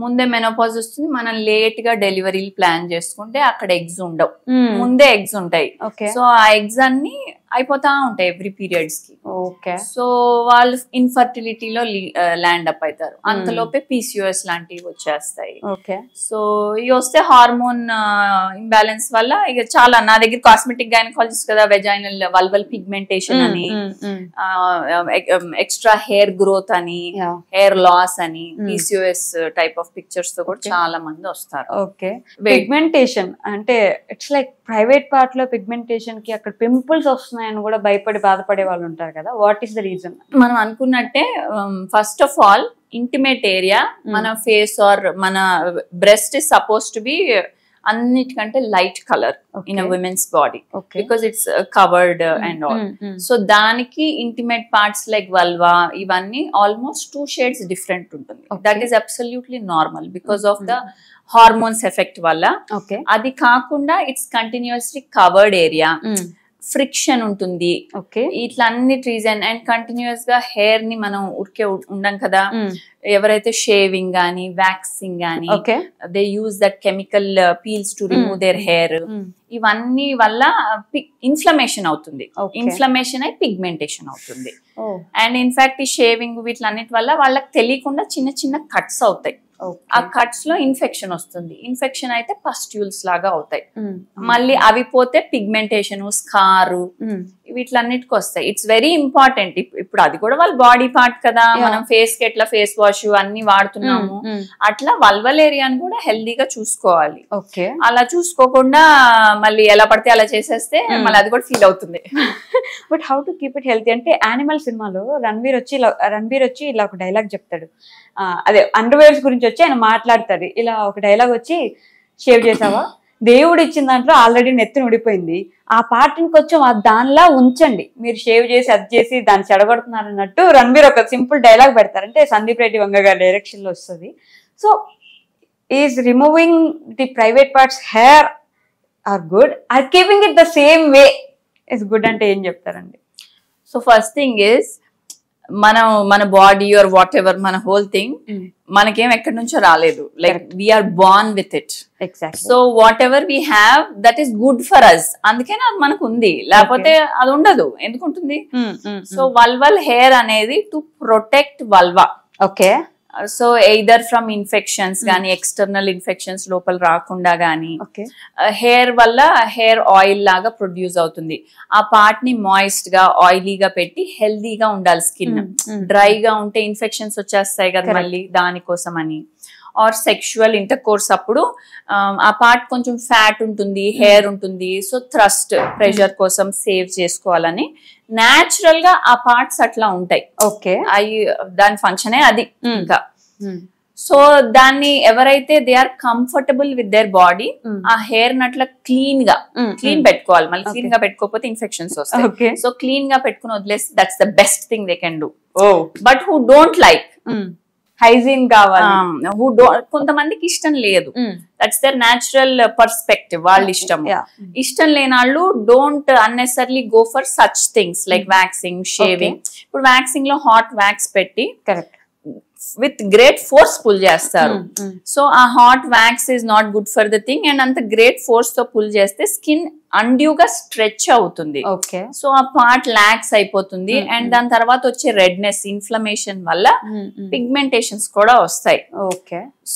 ముందే మెనోపాజ్ వస్తుంది. మనం లేట్ గా డెలివరీలు ప్లాన్ చేసుకుంటే అక్కడ ఎగ్స్ ఉండవు, ముందే ఎగ్స్ ఉంటాయి. సో ఆ ఎగ్స్ అన్ని అయిపోతా ఉంటాయి ఎవ్రీ పీరియడ్స్ కి. సో వాళ్ళు ఇన్ఫర్టిలిటీలో ల్యాండ్ అప్ అవుతారు. అంతలోపే PCOS లాంటివి వచ్చేస్తాయి. సో ఇవి వస్తే హార్మోన్ ఇంబ్యాలెన్స్ వల్ల ఇక చాలా, నా దగ్గర కాస్మెటిక్ గైనకాలజిస్ట్ కదా, వెజైనల్ వల్వల్ పిగ్మెంటేషన్ అని, ఎక్స్ట్రా హెయిర్ గ్రోత్ అని, హెయిర్ లాస్ అని, PCOS టైప్ ఆఫ్ పిక్చర్స్ తో కూడా చాలా మంది వస్తారు. పిగ్మెంటేషన్ అంటే ఇట్స్ లైక్ ప్రైవేట్ పార్ట్ లో పిగ్మెంటేషన్ కి అక్కడ పింపుల్స్ వస్తున్నాయని కూడా భయపడి బాధపడే వాళ్ళు ఉంటారు కదా, వాట్ ఈస్ ద రీజన్? మనం అనుకున్నట్టే first of all intimate area, మన ఫేస్ ఆర్ మన breast is suppose to be అన్నిటికంటే light colour in a women's body because it's covered and all. So దానికి ఇంటిమేట్ పార్ట్స్ లైక్ వల్వా ఇవన్నీ almost 2 shades different ఉంటుంది. That is absolutely normal because of the hormones effect వల్ల. అది కాకుండా it's continuously covered area, friction ఉంటుంది, ఇట్లా అన్నిటి reason. And కంటిన్యూస్ గా హెయిర్ ని మనం ఉరికే ఉండం కదా, ఎవరైతే షేవింగ్ గానీ వ్యాక్సింగ్ గానీ they use that chemical peels to remove their hair, ఇవన్నీ వల్ల ఇన్ఫ్లమేషన్ అవుతుంది. ఇన్ఫ్లమేషన్ అయి పిగ్మెంటేషన్ అవుతుంది. అండ్ ఇన్ఫాక్ట్ ఈ షేవింగ్ వీటిలన్నిటి వల్ల వాళ్ళకి తెలియకుండా చిన్న చిన్న కట్స్ అవుతాయి. ఆ కట్స్ లో ఇన్ఫెక్షన్ వస్తుంది. ఇన్ఫెక్షన్ అయితే పస్ట్యూల్స్ లాగా అవుతాయి. మళ్ళీ అవి పోతే పిగ్మెంటేషన్, స్కారు వీటిలన్నిటికి వస్తాయి. It's very important. ఇప్పుడు అది కూడా వాళ్ళ బాడీ పార్ట్ కదా, మనం ఫేస్ కి ఎట్లా ఫేస్ వాష్ అన్ని వాడుతున్నాము, అట్లా వల్వల్ ఏరియాని కూడా హెల్దీగా చూసుకోవాలి. అలా చూసుకోకుండా మళ్ళీ ఎలా పడితే అలా చేసేస్తే మళ్ళీ అది కూడా ఫీల్ అవుతుంది. But how to keep it healthy అంటే యానిమల్ సినిమాలో రణబీర్ వచ్చి ఇలా ఒక డైలాగ్ చెప్తాడు. అదే అండర్వేర్స్ గురించి వచ్చి ఆయన మాట్లాడతాడు. ఇలా ఒక డైలాగ్ వచ్చి, షేవ్ చేసావా, దేవుడు ఇచ్చిన దాంట్లో ఆల్రెడీ నెత్తిని ఉడిపోయింది, ఆ పార్ట్ని కొంచెం దానిలా ఉంచండి, మీరు షేవ్ చేసి అది చేసి దాన్ని చెడగొడుతున్నారు అన్నట్టు రణబీర్ ఒక సింపుల్ డైలాగ్ పెడతారు. అంటే సందీప్ రెడ్డి వంగ గారి డైరెక్షన్ లో వస్తుంది. So is removing the private parts hair or good, or keeping it the same way is good అంటే ఏం చెప్తారండి? సో ఫస్ట్ థింగ్ ఈజ్ మన బాడీ ఆర్ వాట్ ఎవర్, మన హోల్ థింగ్ మనకేం ఎక్కడి నుంచో రాలేదు. Like we are born with it. So whatever we have that is good for us. అందుకనే అది మనకు ఉంది, లేకపోతే అది ఉండదు. ఎందుకు ఉంటుంది? సో వల్వల్ హెయిర్ అనేది to protect vulva. Okay. So either from infections గానీ, ఎక్స్టర్నల్ ఇన్ఫెక్షన్స్ లోపల రాకుండా గానీ, హెయిర్ వల్ల హెయిర్ ఆయిల్ లాగా ప్రొడ్యూస్ అవుతుంది. ఆ పార్ట్ ని మాయిస్ట్ గా, ఆయిలీగా పెట్టి హెల్దీగా ఉండాలి స్కిన్. డ్రైగా ఉంటే ఇన్ఫెక్షన్స్ వచ్చేస్తాయి కదా మళ్ళీ, దానికోసం అని. ఆర్ సెక్షువల్ ఇంటర్ కోర్స్ అప్పుడు ఆ పార్ట్ కొంచెం ఫ్యాట్ ఉంటుంది, హెయిర్ ఉంటుంది. సో థ్రస్ట్, ప్రెషర్ కోసం సేవ్ చేసుకోవాలని న్యాచురల్ గా ఆ పార్ట్స్ అట్లా ఉంటాయి. ఓకే, అవి దాని ఫంక్షనే అది. ఇంకా సో దాన్ని ఎవరైతే they are comfortable with their body, ఆ హెయిర్ నట్లా క్లీన్ పెట్టుకోవాలి. మళ్ళీ క్లీన్ గా పెట్టుకోకపోతే ఇన్ఫెక్షన్స్ వస్తాయి. సో క్లీన్ గా పెట్టుకుని వదిలేస్తే that's the best thing they can do. But who don't like hygiene కావాలి, కొంతమందికి ఇష్టం లేదు, దట్స్ దర్ న్యాచురల్ పర్స్పెక్టివ్, వాళ్ళ ఇష్టం. ఇష్టం లేని వాళ్ళు don't unnecessarily go for such things like waxing, shaving. ఇప్పుడు వ్యాక్సింగ్ లో హాట్ వ్యాక్స్ పెట్టి విత్ గ్రేట్ ఫోర్స్ పుల్ చేస్తారు. సో ఆ hot wax is not good for the thing. And అంత గ్రేట్ ఫోర్స్ తో పుల్ చేస్తే స్కిన్ అన్డ్యూగా స్ట్రెచ్ అవుతుంది. So ఆ పార్ట్ లాక్స్ అయిపోతుంది. అండ్ దాని తర్వాత వచ్చే రెడ్నెస్, ఇన్ఫ్లమేషన్ వల్ల పిగ్మెంటేషన్స్ కూడా వస్తాయి.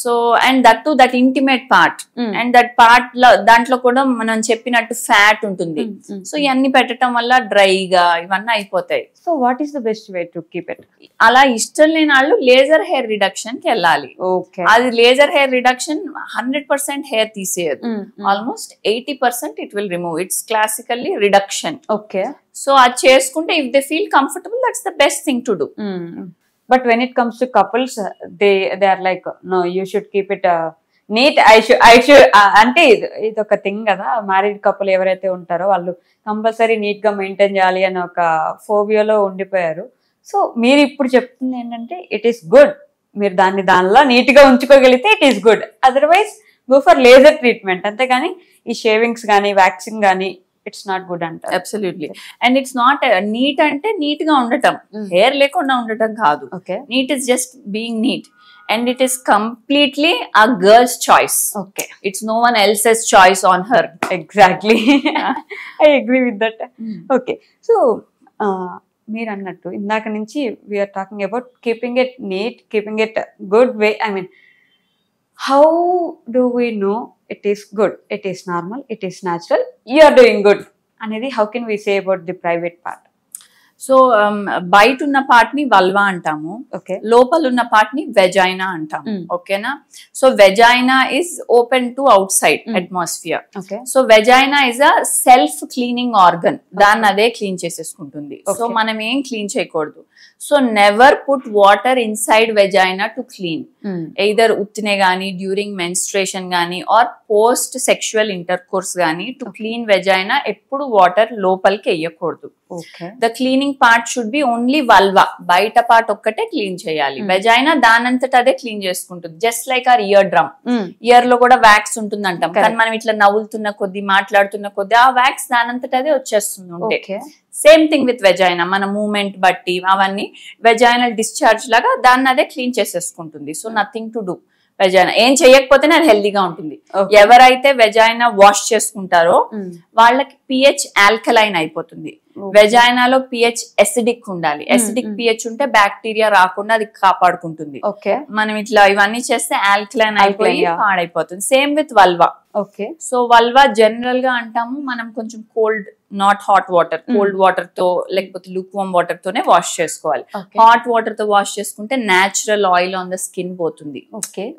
So and that to that intimate part, and that part దాంట్లో కూడా మనం చెప్పినట్టు ఫ్యాట్ ఉంటుంది. సో ఇవన్నీ పెట్టడం వల్ల డ్రైగా ఇవన్నీ అయిపోతాయి. So what is the best way to keep it? అలా ఇష్టం లేని వాళ్ళు లేజర్ హెయిర్ రిడక్షన్ కి వెళ్ళాలి. అది లేజర్ హెయిర్ రిడక్షన్ 100% హెయిర్ తీసేయదు, almost 80% it will remove. It's classically reduction. Okay. So అది చేసుకుంటే if they feel comfortable, that's the best thing to do. But when it comes to couples, they are like, no, you should keep it neat. I should అంటే ఇది ఒక thing కదా, married couple ఎవరైతే ఉంటారో వాళ్ళు compulsory neat గా maintain చేయాలి అని ఒక ఫోబియాలో ఉండిపోయారు. సో మీరు ఇప్పుడు చెప్తుంది ఏంటంటే ఇట్ ఈస్ గుడ్, మీరు దానిలో నీట్ గా ఉంచుకోగలిగితే it is good. Otherwise go for laser treatment. అంతేగాని ఈ షేవింగ్స్ గానీ, వ్యాక్సింగ్ గానీ ఇట్స్ నాట్ గుడ్ అంట. Absolutely. And it's not neat అంటే నీట్ గా ఉండటం, హెయిర్ లేకుండా ఉండటం కాదు. Neat is just being neat. And it is completely ఆ girl's choice. Okay, it's no one else's choice on her. Exactly, I agree with that. Okay, so మీరు అన్నట్టు ఇందాక నుంచి we're talking about keeping it neat, keeping it good way. I mean, how do we know it is good, it is normal, it is natural, you are doing good anedi? How can we say about the private part? So బయట ఉన్న part ని vulva అంటాము, లోపల ఉన్న part ని vagina అంటాము. ఓకేనా? So vagina is open to out side atmosphere. So vagina is a self cleaning organ, దాన్ని అదే క్లీన్ చేసేసుకుంటుంది. సో మనం ఏం క్లీన్ చేయకూడదు. So never put water inside vagina to clean, either ఉత్తినే గానీ, డ్యూరింగ్ మెన్స్ట్రేషన్ గానీ, or post sexual inter course గానీ, టు క్లీన్ వెజైనా ఎప్పుడు వాటర్ లోపలికి వేయకూడదు. The cleaning part should be only vulva, బయట పార్ట్ ఒక్కటే క్లీన్ చేయాలి. వెజైనా దానంతట అదే క్లీన్ చేసుకుంటుంది. Just like our eardrum, ear లో కూడా వ్యాక్స్ ఉంటుంది అంటాం, కానీ మనం ఇట్లా నవ్వులుతున్న కొద్ది, మాట్లాడుతున్న కొద్ది ఆ వ్యాక్స్ దానంతట అదే వచ్చేస్తుంది ఉంటే. సేమ్ థింగ్ విత్ వెజైనా, మన మూమెంట్ బట్టి అవన్నీ వెజైనల్ డిశ్చార్జ్ లాగా దాన్ని అదే క్లీన్ చేసేసుకుంటుంది. So nothing to do. Vagina ఏం చేయకపోతేనే అది హెల్దీగా ఉంటుంది. ఎవరైతే వెజైనా వాష్ చేసుకుంటారో వాళ్ళకి పిహెచ్ ఆల్కలైన్ అయిపోతుంది. వెజైనాలో పిహెచ్ ఎసిడిక్ ఉండాలి. ఎసిడిక్ పిహెచ్ ఉంటే బ్యాక్టీరియా రాకుండా అది కాపాడుకుంటుంది. మనం ఇట్లా ఇవన్నీ చేస్తే ఆల్కలైన్ అయిపోయి పాడైపోతుంది. Same with vulva. So vulva general గా అంటాము మనం కొంచెం cold, not hot water, cold water తో లేకపోతే లూక్వామ్ వాటర్ తోనే వాష్ చేసుకోవాలి. హాట్ వాటర్ తో వాష్ చేసుకుంటే natural oil on the skin పోతుంది.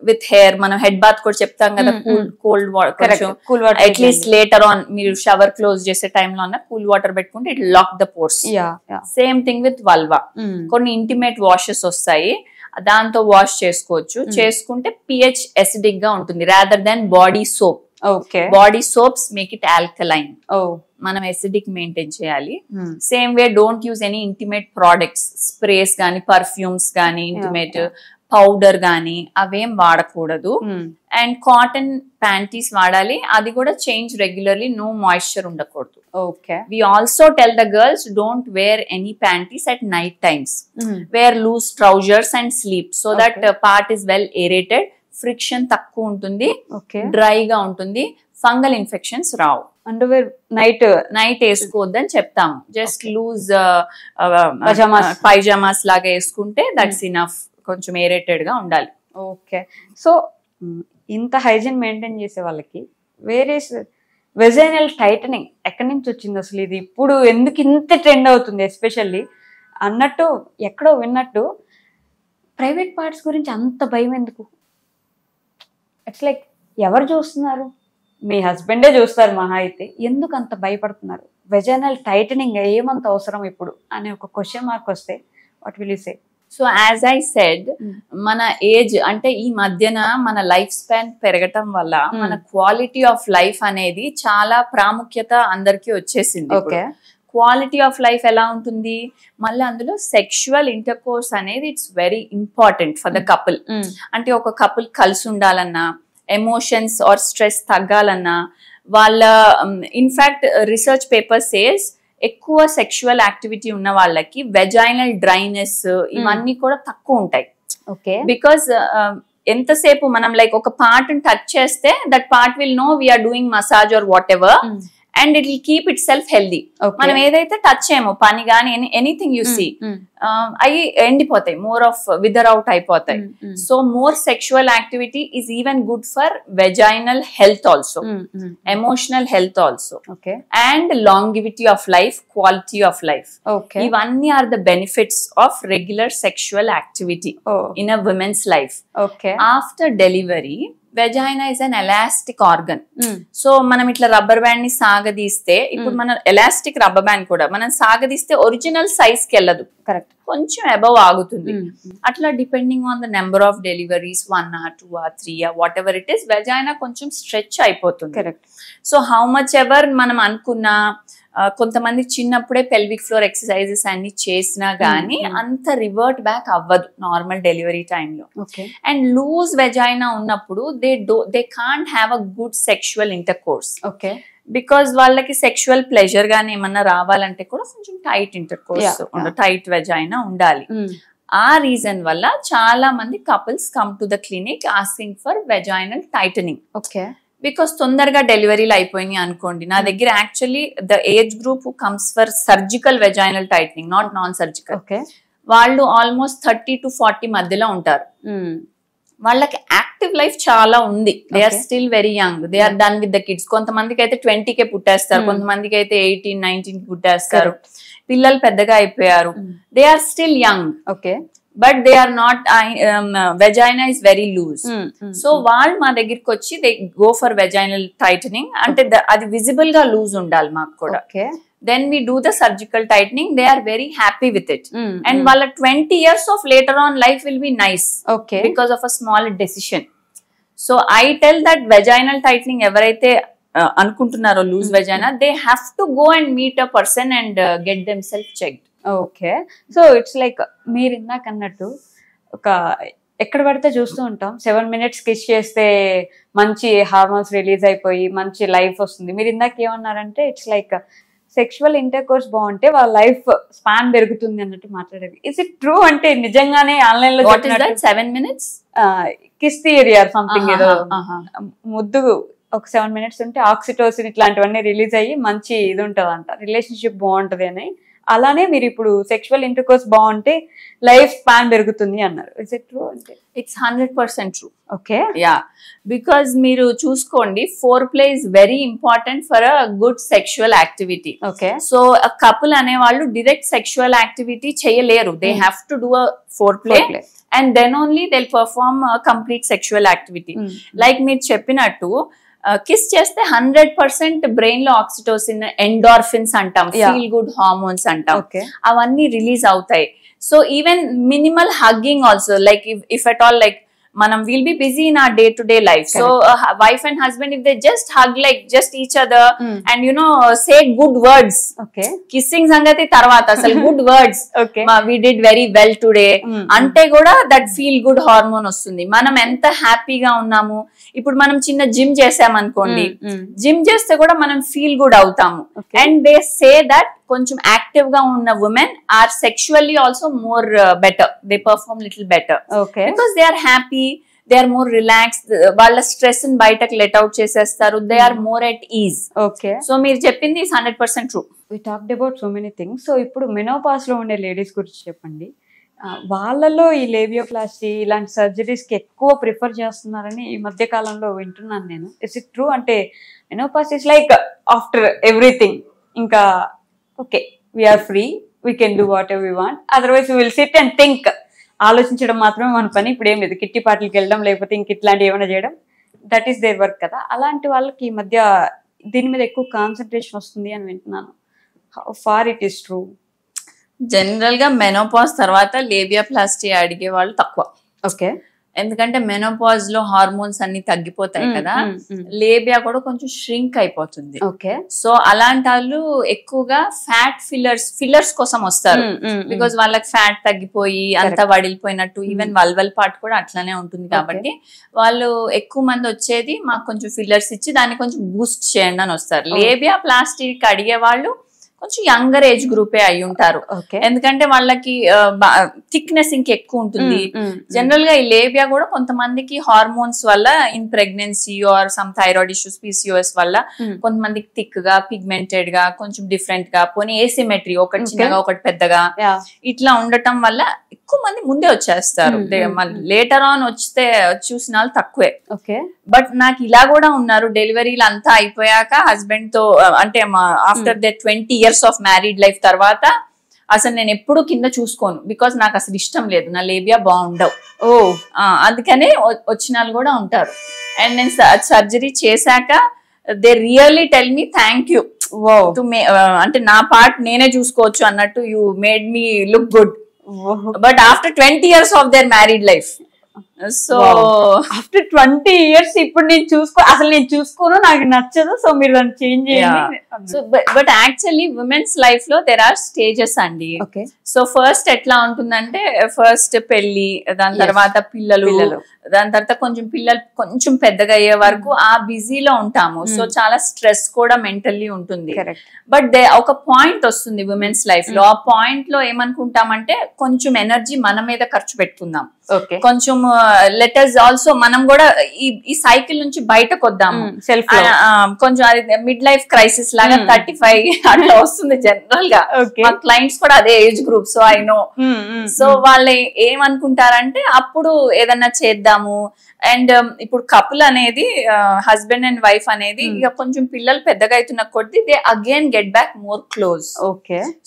విత్ హెయిర్ మనం హెడ్ బాత్ కూడా చెప్తాం కదా, cold water at least later on మీరు షవర్ క్లోజ్ చేసే టైంలో అన్న కూల్ వాటర్ పెట్టుకుంటే it lock the pores. Same thing with vulva. కొన్ని ఇంటిమేట్ వాషెస్ వస్తాయి, దాంతో వాష్ చేసుకోవచ్చు. చేసుకుంటే పిహెచ్ ఎసిడిక్ గా ఉంటుంది rather than body soap. Body soaps make it alkaline. మనం ఎసిడిక్ మెయింటైన్ చేయాలి. Same way don't use any intimate products, sprays గానీ పర్ఫ్యూమ్స్ గానీ ఇంటిమేట్ పౌడర్ గానీ అవేం వాడకూడదు. అండ్ కాటన్ ప్యాంటీస్ వాడాలి, అది కూడా చేంజ్ రెగ్యులర్లీ, నో మాయిశ్చర్ ఉండకూడదు. We also tell the girls don't wear any panties at night times. Wear loose trousers and sleep so that part is well aerated, friction తక్కువ ఉంటుంది, dry గా ఉంటుంది, fungal infections రావు. Underwear night వేసుకోవద్దని చెప్తాము. Just loose pyjamas లాగా వేసుకుంటే that's enough. కొంచెం ఏరేటెడ్ గా ఉండాలి. సో ఇంత హైజీన్ మెయింటైన్ చేసే వాళ్ళకి వేరే వెజైనల్ టైటనింగ్ ఎక్కడి నుంచి వచ్చింది అసలు? ఇది ఇప్పుడు ఎందుకు ఇంత ట్రెండ్ అవుతుంది? ఎస్పెషల్లీ అన్నట్టు ఎక్కడో విన్నట్టు ప్రైవేట్ పార్ట్స్ గురించి అంత భయం ఎందుకు? ఇట్స్ లైక్ ఎవరు చూస్తున్నారు? మీ హస్బెండే చూస్తారు మహా అయితే. ఎందుకు అంత భయపడుతున్నారు? వెజైనల్ టైటనింగ్ ఏమంత అవసరం ఇప్పుడు అనే ఒక క్వశ్చన్ మార్క్ వస్తే what will you say? So as I said, మన ఏజ్ అంటే ఈ మధ్యన మన లైఫ్ స్పాన్ పెరగటం వల్ల మన క్వాలిటీ ఆఫ్ లైఫ్ అనేది చాలా ప్రాముఖ్యత అందరికీ వచ్చేసింది. క్వాలిటీ ఆఫ్ లైఫ్ ఎలా ఉంటుంది? మళ్ళీ అందులో సెక్షువల్ ఇంటర్కోర్స్ అనేది it's very important for the couple. అంటే ఒక కపుల్ కలిసి ఉండాలన్నా, ఎమోషన్స్ ఆర్ స్ట్రెస్ తగ్గాలన్నా, వాళ్ళ ఇన్ఫాక్ట్ రీసెర్చ్ పేపర్ సేస్ ఎక్కువ సెక్షువల్ యాక్టివిటీ ఉన్న వాళ్ళకి వెజైనల్ డ్రైనెస్ ఇవన్నీ కూడా తక్కువ ఉంటాయి. బికాస్ ఎంతసేపు మనం లైక్ ఒక పార్ట్ టచ్ చేస్తే that part will know we are doing massage or whatever, and it will keep itself healthy. మనం ఏదైతే టచ్ చేయమో పని గానీ ఎనీథింగ్ యూ సీ అవి ఎండిపోతాయి, మోర్ ఆఫ్ విదర్ అవుట్ అయిపోతాయి. So more sexual activity is even good for vaginal health also, emotional health also, and longevity of life, quality of life. ఇవన్నీ are the benefits of regular sexual activity in a women's life. After delivery vagina is an elastic organ. So మనం ఇట్లా rubber band ని సాగదీస్తే, ఇప్పుడు మన elastic rubber band కూడా మనం సాగదీస్తే original size కి వెళ్ళదు, కరెక్ట్, కొంచెం అబవ్ ఆగుతుంది. అట్లా depending on the number of deliveries 1 or 2 or 3 or what ever it is, vagina కొంచెం స్ట్రెచ్ అయిపోతుంది. Correct. So how much ever మనం అనుకున్నా, కొంతమంది చిన్నప్పుడే పెల్విక్ ఫ్లోర్ ఎక్సర్సైజెస్ అన్ని చేసినా గానీ అంత రివర్ట్ బ్యాక్ అవ్వదు నార్మల్ డెలివరీ టైంలో. అండ్ లూజ్ వెజైనా ఉన్నప్పుడు they can't have a good sexual intercourse. Because వాళ్ళకి సెక్షువల్ ప్లెజర్ గానీ ఏమన్నా రావాలంటే కూడా కొంచెం టైట్ ఇంటర్కోర్స్, టైట్ వెజైనా ఉండాలి. ఆ రీజన్ వల్ల చాలా మంది couples come to the clinic asking for vaginal titling. Because తొందరగా డెలివరీలు అయిపోయినాయి అనుకోండి, నా దగ్గర actually the age group comes for surgical vaginal titling, not non surgical. వాళ్ళు ఆల్మోస్ట్ 30 to 40 మధ్యలో ఉంటారు. వాళ్ళకి యాక్టివ్ లైఫ్ చాలా ఉంది, they are still very young, they are done with the kids. కొంతమందికి అయితే 20కే పుట్టేస్తారు, కొంతమందికి అయితే 18, 19 కి పుట్టేస్తారు. పిల్లలు పెద్దగా అయిపోయారు, they are still young. But they are not, vagina is very loose. So వాళ్ళు మా దగ్గరికి వచ్చి they go for vaginal tightening. అంటే అది విజిబుల్ గా లూజ్ ఉండాలి మాకు కూడా. Then we do the surgical tightening. They are very happy with it. And while 20 years of later on life will be nice. Because of a small decision. So I tell that vaginal tightening ఎవరైతే అనుకుంటున్నారో loose vagina, they have to go and meet a person and get themselves checked. So it's like మీరు ఇందాక అన్నట్టు ఒక ఎక్కడ పడితే చూస్తూ ఉంటాం, 7 minutes కిస్ చేస్తే మంచి హార్మోన్స్ రిలీజ్ అయిపోయి మంచి లైఫ్ వస్తుంది. మీరు ఇందాక ఏమన్నారంటే it's like sexual intercourse బాగుంటే వాళ్ళ లైఫ్ స్పాన్ పెరుగుతుంది అన్నట్టు మాట్లాడేది. Is it true? అంటే నిజంగానే ఆన్లైన్ లో 7 minutes kiss theory or something ఏదో ముద్దు ఒక 7 minutes ఉంటే ఆక్సిటోసిన్ ఇట్లాంటివన్నీ రిలీజ్ అయ్యి మంచి ఇది ఉంటదంట, రిలేషన్షిప్ బాగుంటది అని. అలానే మీరు ఇప్పుడు సెక్షువల్ ఇంటర్ కోర్స్ బాగుంటే లైఫ్ స్పాన్ పెరుగుతుంది అన్నారు. Is it true? అంటే it's 100% true. Okay, yeah, because మీరు చూసుకోండి, foreplay is very important for a good sexual activity. Okay, so couple అనే వాళ్ళు డైరెక్ట్ సెక్షువల్ యాక్టివిటీ చేయలేరు. They have to do a foreplay and then only they perform complete sexual activity. Like మీరు చెప్పినట్టు kiss చేస్తే 100% brain లో oxytocin, endorphins అంటాం, feel good hormones అంటాం, అవన్నీ రిలీజ్ అవుతాయి. So even minimal hugging also, like if at all, like మనం will be busy in our day to day life. So wife and husband, if they just hug like just each other and say good words, kissing సంగతి తర్వాత, అసలు good words, we did very well today అంటే కూడా that feel good hormone వస్తుంది. మనం ఎంత హ్యాపీగా ఉన్నాము. ఇప్పుడు మనం చిన్న జిమ్ చేసామనుకోండి, జిమ్ చేస్తే కూడా మనం ఫీల్ గుడ్ అవుతాము. అండ్ దే సే దట్ కొంచెం యాక్టివ్ గా ఉన్న women are sexually also more better, they perform little better because they are happy, they are more relaxed, వాళ్ళ స్ట్రెస్ ని బయటకు లెట్ అవుట్ చేసేస్తారు, they are more at ease. So మీరు చెప్పింది 100% true. We talked about so many things. So ఇప్పుడు menopause లో ఉండే ladies గురించి చెప్పండి. వాళ్ళలో ఈ లేబియోప్లాస్టీ ఇలాంటి సర్జరీస్ కి ఎక్కువ ప్రిఫర్ చేస్తున్నారని ఈ మధ్య కాలంలో వింటున్నాను నేను. Is it true? అంటే menopause is like after everything, ఇంకా okay we are free, we can do whatever we want, otherwise we will sit and think, ఆలోచించడం మాత్రమే మన పని, ఇప్పుడు ఏం లేదు, కిట్టి పార్టీకి వెళ్ళడం లేకపోతే ఇంక ఇట్లాంటివి ఏమైనా చేయడం, దట్ ఈస్ దేర్ వర్క్ కదా. అలాంటి వాళ్ళకి ఈ మధ్య దీని మీద ఎక్కువ కాన్సన్ట్రేషన్ వస్తుంది అని వింటున్నాను. How far it is true? General గా మెనోపాజ్ తర్వాత లేబియోప్లాస్టీ అడిగే వాళ్ళు తక్కువ. ఓకే, ఎందుకంటే మెనోపాజ్ లో హార్మోన్స్ అన్ని తగ్గిపోతాయి కదా, లేబియా కూడా కొంచెం ష్రింక్ అయిపోతుంది. ఓకే, సో అలాంటి వాళ్ళు ఎక్కువగా ఫ్యాట్ ఫిల్లర్స్ కోసం వస్తారు. బికాజ్ వాళ్ళకి ఫ్యాట్ తగ్గిపోయి అంతా వడిలిపోయినట్టు, ఈవెన్ వల్వల్ పార్ట్ కూడా అట్లానే ఉంటుంది కాబట్టి వాళ్ళు ఎక్కువ మంది వచ్చేది మాకు కొంచెం ఫిల్లర్స్ ఇచ్చి దాన్ని కొంచెం బూస్ట్ చేయండి అని వస్తారు. లేబియా ప్లాస్టిక్ అడిగే వాళ్ళు కొంచెం యంగర్ ఏజ్ గ్రూపే అయి ఉంటారు, ఎందుకంటే వాళ్ళకి థిక్నెస్ ఇంకెక్కువ ఉంటుంది. జనరల్ గా ఈ లేబియా కూడా కొంతమందికి హార్మోన్స్ వల్ల in pregnancy or some thyroid issues, PCOS వల్ల కొంతమందికి థిక్ గా, పిగ్మెంటెడ్ గా, కొంచెం డిఫరెంట్ గా, పోనీ ఏసిమెట్రీ, ఒకటి చిన్నగా ఒకటి పెద్దగా ఇట్లా ఉండటం వల్ల ఎక్కువ మంది ముందే వచ్చేస్తారు. లేటర్ ఆన్ వస్తే చూసిన వాళ్ళు తక్కువే. బట్ నాకు ఇలా కూడా ఉన్నారు, డెలివరీలు అంతా అయిపోయాక హస్బెండ్ తో, అంటే after the 20 years of married life తర్వాత అసలు నేను ఎప్పుడు కింద చూసుకోను, బికాస్ నాకు అసలు ఇష్టం లేదు, నా లేబియా బాగుండవు. అందుకనే వచ్చిన వాళ్ళు కూడా ఉంటారు. అండ్ నేను సర్జరీ చేశాక they really tell me thank you to అంటే నా పార్ట్ నేనే చూసుకోవచ్చు అన్నట్టు, you made me look good. But after 20 years of their married life, so after 20 years ఇప్పుడు నేను అసలు నేను చూసుకోను, నాకు నచ్చదు, సో మీరు దాన్ని చేంజ్ చేయండి. So but actually women's life లో దెర్ ఆర్ స్టేజెస్ అండి. సో ఫస్ట్ ఎట్లా ఉంటుందంటే, ఫస్ట్ పెళ్లి, దాని తర్వాత పిల్లలు, దాని తర్వాత పిల్లలు కొంచెం పెద్దగా అయ్యే వరకు ఆ బిజీలో ఉంటాము. సో చాలా స్ట్రెస్ కూడా మెంటల్లీ ఉంటుంది. బట్ ఒక పాయింట్ వస్తుంది ఉమెన్స్ లైఫ్ లో, ఆ పాయింట్ లో ఏమనుకుంటామంటే కొంచెం ఎనర్జీ మన మీద ఖర్చు పెట్టుకుందాం, కొంచెం లెటర్స్ ఆల్సో మనం కూడా ఈ సైకిల్ నుంచి బయటకు వద్దాము. కొంచెం అది మిడ్ లైఫ్ క్రైసిస్ లాగా 35 అట్లా వస్తుంది జనరల్ గా. మా క్లయింట్స్ కూడా అదే age group, so I know. So వాళ్ళు ఏమనుకుంటారంటే అప్పుడు ఏదన్నా చేద్దాము. అండ్ ఇప్పుడు కపుల్ అనేది, హస్బెండ్ అండ్ వైఫ్ అనేది ఇక కొంచెం పిల్లలు పెద్దగా అవుతున్న కొద్దీ they again get back more close.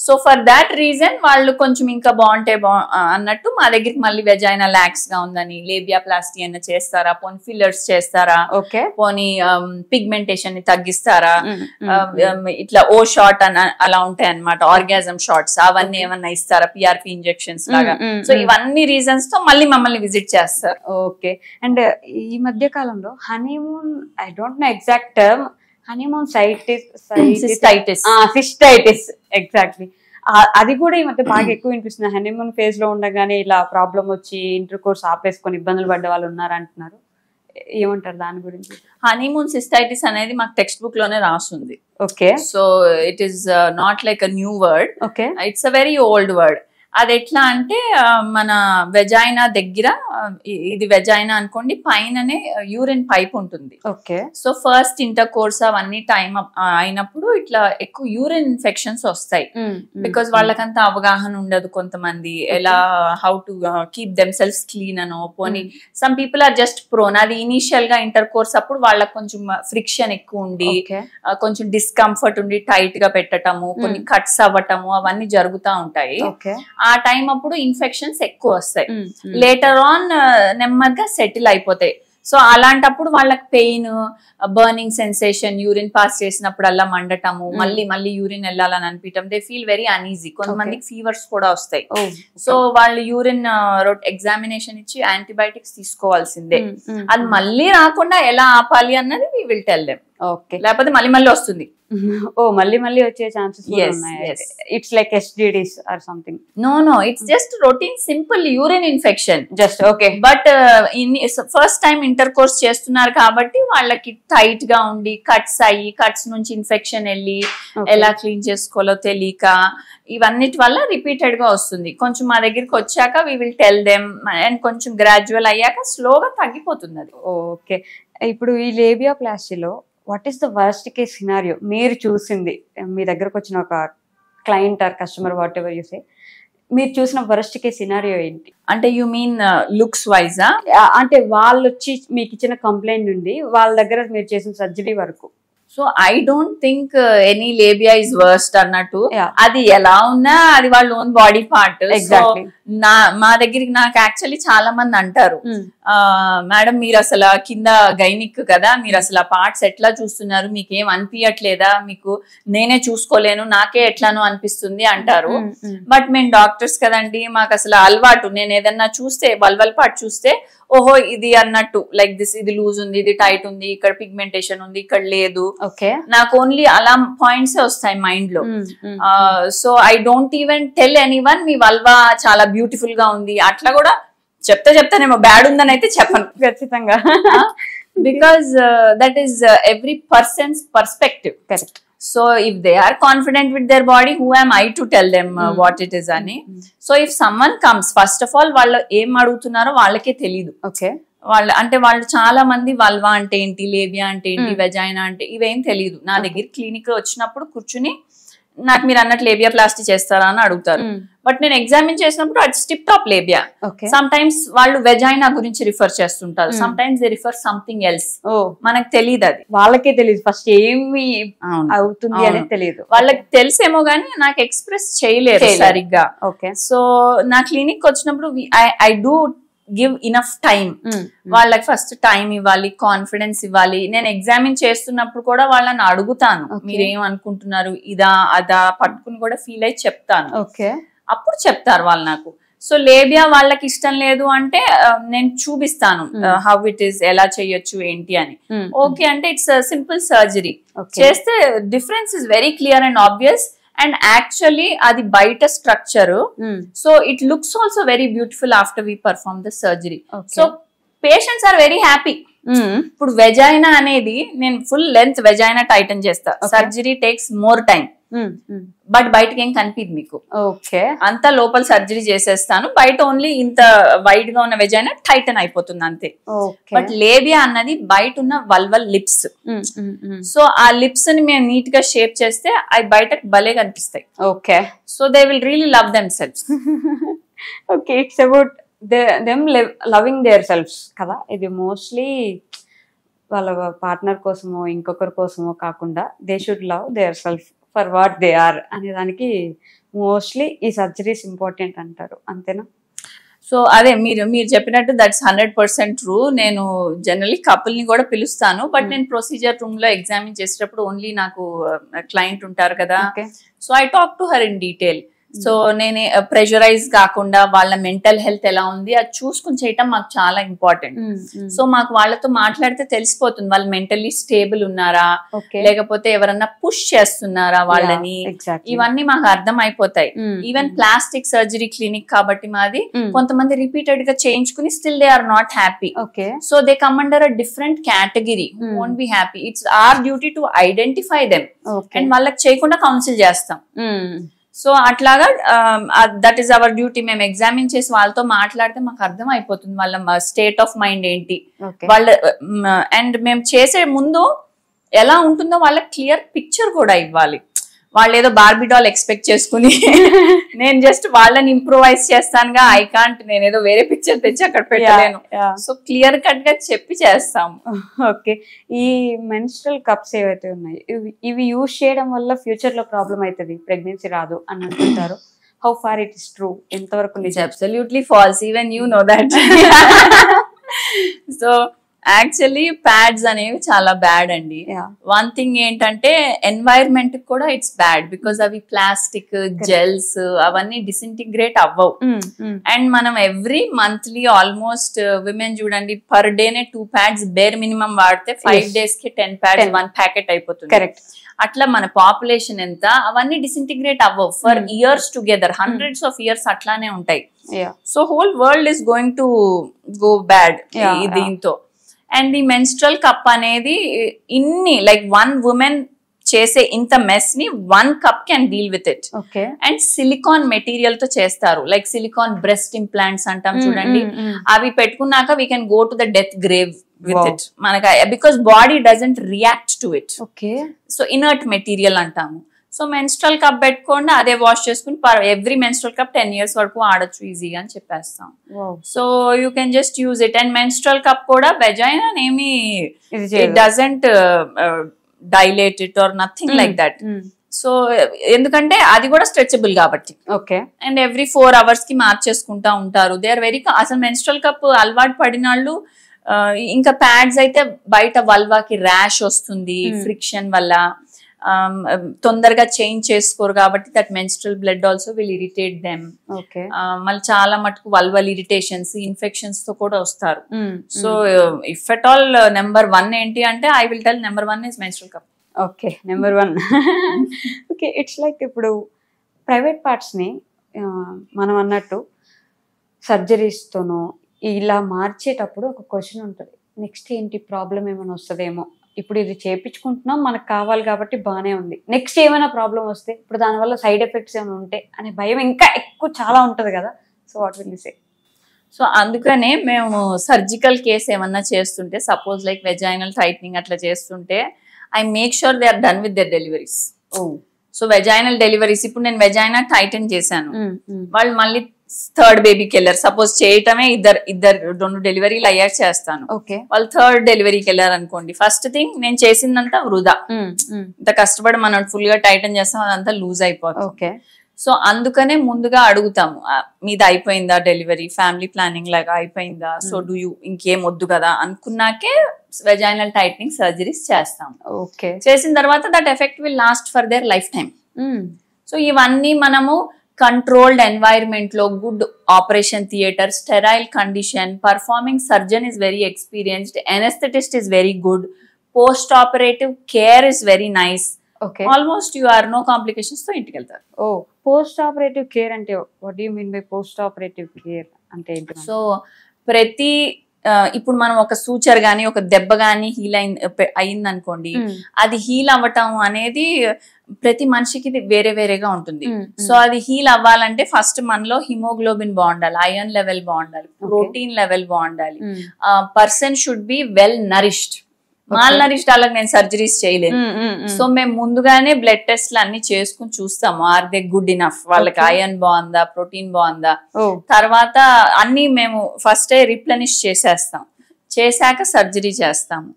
So for that reason వాళ్ళు కొంచెం ఇంకా బాగుంటే అన్నట్టు మా దగ్గరికి మళ్ళీ వెజైనా లాక్స్ గా ఉందని, లేబియా ప్లాస్టీ అన్న చేస్తారా, పోనీ ఫిల్లర్స్ చేస్తారా, పోనీ పిగ్మెంటేషన్ ని తగ్గిస్తారా, ఇట్లా ఓ షార్ట్ అలా ఉంటాయి అన్నమాట, ఆర్గాజం షార్ట్స్ అవన్నీ ఏమన్నా ఇస్తారా, PRP ఇంజెక్షన్స్ లాగా. సో ఇవన్నీ రీజన్స్ తో మళ్ళీ మమ్మల్ని విజిట్ చేస్తారు. ఓకే, అండ్ ఈ మధ్య కాలంలో honeymoon, I don't know exact term, honeymoon cystitis exactly, అది కూడా ఈ మధ్య బాగా ఎక్కువ వినిపిస్తుంది. హనీమూన్ ఫేజ్ లో ఉండగానే ఇలా ప్రాబ్లం వచ్చి ఇంటర్ కోర్స్ ఆపేసుకొని ఇబ్బందులు పడ్డ వాళ్ళు ఉన్నారంటున్నారు. ఏమంటారు దాని గురించి? హనీమూన్ సిస్టైటిస్ అనేది మాకు టెక్స్ట్ బుక్ లోనే రాస్తుంది. Okay, so it is not like a new word. Okay, it's a very old word. అది ఎట్లా అంటే మన వెజైనా దగ్గర, ఇది వెజైనా అనుకోండి, పైననే యూరిన్ పైప్ ఉంటుంది. Okay, so first inter course అవన్నీ టైం అయినప్పుడు ఇట్లా ఎక్కువ యూరిన్ ఇన్ఫెక్షన్స్ వస్తాయి. బికాస్ వాళ్ళకంత అవగాహన ఉండదు కొంతమంది, ఎలా how to keep them self clean అనో పోనీ. Some people are just prone. అది ఇనీషియల్ గా ఇంటర్ కోర్స్ అప్పుడు వాళ్ళకి కొంచెం ఫ్రిక్షన్ ఎక్కువ ఉండి, కొంచెం డిస్కంఫర్ట్ ఉండి టైట్ గా పెట్టటము, కొన్ని కట్స్ అవ్వటము అవన్నీ జరుగుతూ ఉంటాయి. ఆ టైం అప్పుడు ఇన్ఫెక్షన్స్ ఎక్కువ వస్తాయి. లేటర్ ఆన్ నెమ్మదిగా సెటిల్ అయిపోతాయి. సో అలాంటప్పుడు వాళ్ళకి pain, burning sensation, urine pass చేసినప్పుడు అలా మండటము, మళ్ళీ యూరిన్ వెళ్ళాలని అనిపించడం, దే ఫీల్ వెరీ అన్ఈజీ. కొంతమందికి ఫీవర్స్ కూడా వస్తాయి. సో వాళ్ళు యూరిన్ ఎగ్జామినేషన్ ఇచ్చి యాంటీబయాటిక్స్ తీసుకోవాల్సిందే. అది మళ్ళీ రాకుండా ఎలా ఆపాలి అన్నది వి విల్ టెల్ దెమ్. లేకపోతే మళ్ళీ వస్తుంది. మళ్ళీ వచ్చే ఛాన్సెస్ ఉన్నాయి. It's like STDs or something? No, it's just routine simple urine infection. Just okay. But first time intercourse చేస్తున్నారు కాబట్టి వాళ్ళకి టైట్ గా ఉండి కట్స్ అయ్యి, కట్స్ నుంచి ఇన్ఫెక్షన్ వెళ్ళి ఎలా క్లీన్ చేసుకోవాలో తెలియక, ఇవన్నిటి వల్ల రిపీటెడ్ గా వస్తుంది. కొంచెం మా దగ్గరికి వచ్చాక we will tell them, and కొంచెం గ్రాడ్యువల్ అయ్యాక స్లోగా తగ్గిపోతుంది అది. ఓకే, ఇప్పుడు ఈ లేబియోప్లాస్టీలో what is the worst case scenario మీరు చూసింది? మీ దగ్గరకు వచ్చిన ఒక client or customer, whatever you say, మీరు చూసిన వర్స్ట్ కేస్ సినారియో ఏంటి? అంటే యు మీన్ లుక్స్ వైజా? అంటే వాళ్ళు వచ్చి మీకు ఇచ్చిన కంప్లైంట్ నుండి వాళ్ళ దగ్గర మీరు చేసిన సర్జరీ వరకు. So I don't think any లేబియా is worst అన్నట్టు. అది ఎలా ఉన్నా అది వాళ్ళ ఓన్ బాడీ పార్ట్. మా దగ్గరికి నాకు యాక్చువల్లీ చాలా మంది అంటారు, మేడం మీరు అసలు కింద గైనిక్ కదా, మీరు అసలు ఆ పార్ట్స్ ఎట్లా చూస్తున్నారు, మీకేం అనిపించట్లేదా, మీకు నేనే చూసుకోలేను, నాకే ఎట్లానో అనిపిస్తుంది అంటారు. బట్ మేము డాక్టర్స్ కదండి, మాకు అసలు అలవాటు. నేను ఏదన్నా చూస్తే వల్వల్ పార్ట్ చూస్తే ఓహో ఇది అన్నట్టు, లైక్ దిస్, ఇది లూజ్ ఉంది, ఇది టైట్ ఉంది, ఇక్కడ పిగ్మెంటేషన్ ఉంది, ఇక్కడ లేదు. నాకు ఓన్లీ అలా పాయింట్స్ వస్తాయి మైండ్ లో. So I don't even tell anyone me vulva చాలా బ్యూటిఫుల్ గా ఉంది అట్లా కూడా చెప్తానేమో, బ్యాడ్ ఉందని అయితే చెప్పను ఖచ్చితంగా. Because that is every persons perspective. Correct. So if they are confident with their body, who am I to tell them what it is ani? So if someone comes, first of all వాళ్ళు ఏం అడుగుతున్నారో వాళ్ళకే తెలీదు. Okay, వాళ్ళు చాలా మంది vulva అంటే ఏంటి, లేబియా అంటే ఏంటి, వెజైనా అంటే ఇవేం తెలీదు. నా దగ్గర క్లినిక్ వచ్చినప్పుడు కూర్చుని నాకు మీరు అన్నట్టు లేబియా ప్లాస్టీ చేస్తారా అని అడుగుతారు. బట్ నేను ఎగ్జామిన్ చేసినప్పుడు అది స్టిప్ టాప్ లేబియా. సమ్ టైమ్స్ వాళ్ళు వెజైనా గురించి రిఫర్ చేస్తుంటారు, some times they refer something else. మనకు తెలియదు, అది వాళ్ళకే తెలియదు. ఫస్ట్ ఏమి అవుతుంది అనేది తెలియదు. వాళ్ళకి తెలిసేమో గానీ నాకు ఎక్స్ప్రెస్ చేయలేరు సరిగ్గా. ఓకే, సో నా క్లినిక్ వచ్చినప్పుడు I do give enough time. వాళ్ళకి ఫస్ట్ టైం ఇవ్వాలి, కాన్ఫిడెన్స్ ఇవ్వాలి. నేను ఎగ్జామిన్ చేస్తున్నప్పుడు కూడా వాళ్ళని అడుగుతాను, మీరేం అనుకుంటున్నారు, ఇదా అదా పట్టుకుని కూడా ఫీల్ అయి చెప్తాను. ఓకే, అప్పుడు చెప్తారు వాళ్ళు నాకు. సో లేబియా వాళ్ళకి ఇష్టం లేదు అంటే నేను చూపిస్తాను హౌ ఇట్ ఈస్, ఎలా చేయొచ్చు ఏంటి అని. ఓకే అంటే ఇట్స్ సింపుల్ సర్జరీ చేస్తే difference is very clear and obvious. And actually అది బయట structure, so it looks also very beautiful after we perform the surgery. So patients are very happy. ఇప్పుడు vagina అనేది నేను ఫుల్ లెంత్ వెజైనా టైటన్ చేస్తా, surgery takes more time. But బయటకి ఏం కనిపిదు మీకు. Okay, అంతా లోపల సర్జరీ చేసేస్తాను, బయట ఓన్లీ ఇంత వైడ్ గా ఉన్న వెజైనా టైటన్ అయిపోతుంది అంతే. బట్ లేబియా అన్నది బయట ఉన్న వల్వల్ లిప్స్. సో ఆ లిప్స్ ని మేము నీట్ గా షేప్ చేస్తే అవి బయటకు భలే కనిపిస్తాయి. Okay, so they will really love them selves. Okay, it's about them loving their selves కదా. ఇది మోస్ట్లీ వాళ్ళ పార్ట్నర్ కోసమో ఇంకొకరి కోసమో కాకుండా they should love their self for what they are అనే దానికి మోస్ట్లీ ఈ సర్జరీస్ ఇంపార్టెంట్ అంటారు, అంతేనా? సో అదే మీరు చెప్పినట్టు దట్స్ 100% ట్రూ. నేను జనరలీ కపుల్ ని కూడా పిలుస్తాను, బట్ నేను ప్రొసీజర్ రూమ్ లో ఎగ్జామిన్ చేసేటప్పుడు ఓన్లీ నాకు క్లయింట్ ఉంటారు కదా, so I talk to her in detail. So నేను ప్రెషరైజ్ కాకుండా వాళ్ళ మెంటల్ హెల్త్ ఎలా ఉంది అది చూసుకుని చేయటం మాకు చాలా ఇంపార్టెంట్. సో మాకు వాళ్ళతో మాట్లాడితే తెలిసిపోతుంది వాళ్ళు మెంటల్లీ స్టేబుల్ ఉన్నారా, లేకపోతే ఎవరన్నా పుష్ చేస్తున్నారా వాళ్ళని, ఇవన్నీ మాకు అర్థం అయిపోతాయి. ఈవెన్ ప్లాస్టిక్ సర్జరీ క్లినిక్ కాబట్టి మాది, కొంతమంది రిపీటెడ్ గా చేయించుకుని still they are not happy. So they come under a different category who won't be happy. It's our duty to identify them and వాళ్ళకి చేయకుండా కౌన్సిల్ చేస్తాం. సో అట్లాగా దట్ ఈస్ అవర్ డ్యూటీ. మేము ఎగ్జామిన్ చేసి వాళ్ళతో మాట్లాడితే మాకు అర్థం అయిపోతుంది వాళ్ళ స్టేట్ ఆఫ్ మైండ్ ఏంటి, వాళ్ళ అండ్ మేము చేసే ముందు ఎలా ఉంటుందో వాళ్ళకి క్లియర్ పిక్చర్ కూడా ఇవ్వాలి. వాళ్ళు ఏదో బార్బీ డాల్ ఎక్స్పెక్ట్ చేసుకుని నేను జస్ట్ వాళ్ళని ఇంప్రూవైజ్ చేస్తానుగా, ఐ కాంట్, నేను ఏదో వేరే పిక్చర్ తెచ్చి అక్కడ పెట్టలేను. సో క్లియర్ కట్ గా చెప్పి చేస్తాం. ఓకే, ఈ మెన్స్ట్రల్ కప్స్ ఏవైతే ఉన్నాయి ఇవి యూజ్ చేయడం వల్ల ఫ్యూచర్ లో ప్రాబ్లం అవుతుంది, ప్రెగ్నెన్సీ రాదు అని అంటుంటారు. How far it is true? ఎంతవరకు? It's absolutely false, even you know that. So actually pads అనేవి చాలా బ్యాడ్ అండి. వన్ థింగ్ ఏంటంటే ఎన్వైరన్మెంట్ కూడా ఇట్స్ బ్యాడ్, బికాస్ అవి ప్లాస్టిక్ జెల్స్ అవన్నీ డిసింటిగ్రేట్ అవ్వవు. అండ్ మనం ఎవ్రీ మంత్లీ ఆల్మోస్ట్ విమెన్ చూడండి పర్ డేనే 2 pads బేర్ మినిమం వాడితే 5 days కి 10 pads 1 packet అయిపోతుంది. కరెక్ట్. అట్లా మన పాపులేషన్ ఎంత, అవన్నీ డిసింటిగ్రేట్ అవ్వవు for years together, hundreds of years అట్లానే ఉంటాయి. So whole world is going to go bad దీంతో. అండ్ ఈ మెన్స్ట్రల్ కప్ అనేది ఇన్ని లైక్ 1 woman చేసే ఇంత మెస్ ని 1 cup can deal with it. And silicon material తో చేస్తారు, లైక్ సిలికాన్ బ్రెస్ట్ ఇంప్లాంట్స్ అంటాం చూడండి, అవి పెట్టుకున్నాక we can go to the death grave with it మనకి, because body doesn't react to it. So inert material అంటాము. So menstrual cup పెట్టుకోండి, అదే వాష్ చేసుకుని ఎవ్రీ మెన్స్ట్రల్ కప్ 10 years వరకు ఆడొచ్చు ఈజీగా అని చెప్పేస్తాం. So you can just use it. And menstrual cup కూడా వెజైనా ఏమి it doesn't dilate it or nothing like that. So ఎందుకంటే అది కూడా స్ట్రెచబుల్ కాబట్టి. అండ్ ఎవ్రీ 4 hours కి మార్చేసుకుంటా ఉంటారు. దే ఆర్ వెరీ, అసలు మెన్స్ట్రల్ కప్ అలవాటు పడిన వాళ్ళు ఇంకా ప్యాడ్స్ అయితే బయట వల్వాకి ర్యాష్ వస్తుంది ఫ్రిక్షన్ వల్ల, తొందరగా చేంజ్ చేసుకోరు కాబట్టి that menstrual blood also will irritate them. మళ్ళీ చాలా మటుకు వల్వల్ ఇరిటేషన్స్, ఇన్ఫెక్షన్స్ తో కూడా వస్తారు. So if at all number 1 ఏంటి అంటే I will tell number 1 is menstrual cup. Okay, number 1. Okay, it's like ఇప్పుడు ప్రైవేట్ పార్ట్స్ ని మనం అన్నట్టు సర్జరీస్ తోనో ఇలా మార్చేటప్పుడు ఒక క్వశ్చన్ ఉంటుంది, నెక్స్ట్ ఏంటి ప్రాబ్లం ఏమైనా వస్తుందేమో, ఇప్పుడు ఇది చేయించుకుంటున్నాం మనకు కావాలి కాబట్టి బాగానే ఉంది, నెక్స్ట్ ఏమైనా ప్రాబ్లం వస్తే ఇప్పుడు దానివల్ల సైడ్ ఎఫెక్ట్స్ ఏమైనా ఉంటాయి అనే భయం ఇంకా ఎక్కువ చాలా ఉంటుంది కదా. So what will you say? So అందుకనే మేము సర్జికల్ కేస్ ఏమన్నా చేస్తుంటే, సపోజ్ లైక్ వెజైనల్ టైట్నింగ్ అట్లా చేస్తుంటే, I make sure they are done with their deliveries. So vaginal deliveries, ఇప్పుడు నేను వెజైనా టైటన్ చేశాను, వాళ్ళు మళ్ళీ 3rd బేబీకి వెళ్ళారు. సపోజ్ చేయటమే ఇద్దరు 2 డెలివరీలు అయ్యాక చేస్తాను, వాళ్ళు 3rd డెలివరీకి వెళ్ళారు అనుకోండి, ఫస్ట్ థింగ్ నేను చేసిందంతా వృధా. ఇంత కష్టపడి మనం ఫుల్ గా టైటన్ చేస్తాం, అదంతా లూజ్ అయిపోతుంది. సో అందుకనే ముందుగా అడుగుతాము, మీది అయిపోయిందా డెలివరీ, ఫ్యామిలీ ప్లానింగ్ లాగా అయిపోయిందా, సో డూ యూ ఇంకేం వద్దు కదా అనుకున్నాకే వెజైనల్ టైట్నింగ్ సర్జరీస్ చేస్తాం. చేసిన తర్వాత that effect will last for their lifetime. So ఇవన్నీ మనము కంట్రోల్డ్ ఎన్వైరన్మెంట్ లో, good operation theatre, sterile condition, performing surgeon is very experienced, anaesthetist is very good, post operative care is very nice, almost you are no complications తో ఇంటికి వెళ్తారు. Post operative care అంటే what you mean by post operative care అంటే ఏంటి? So ప్రతి ఇప్పుడు మనం ఒక సూచర్ గానీ ఒక దెబ్బ గానీ హీల్ అయింది అనుకోండి, అది హీల్ అవ్వటం అనేది ప్రతి మనిషికి వేరే వేరేగా ఉంటుంది. సో అది హీల్ అవ్వాలంటే ఫస్ట్ మనలో హిమోగ్లోబిన్ బాగుండాలి, ఐరన్ లెవెల్ బాగుండాలి, ప్రోటీన్ లెవెల్ బాగుండాలి, person should be well nourished. Mall nourished అలాగే నేను సర్జరీస్ చేయలేను. సో మేము ముందుగానే బ్లడ్ టెస్ట్లు అన్ని చేసుకుని చూస్తాము, ఆర్ దే గుడ్ ఇనఫ్, వాళ్ళకి ఐరన్ బాగుందా, ప్రోటీన్ బాగుందా. తర్వాత అన్ని మేము ఫస్ట్ రిప్లెనిష్ చేసేస్తాం, చేశాక సర్జరీ చేస్తాము.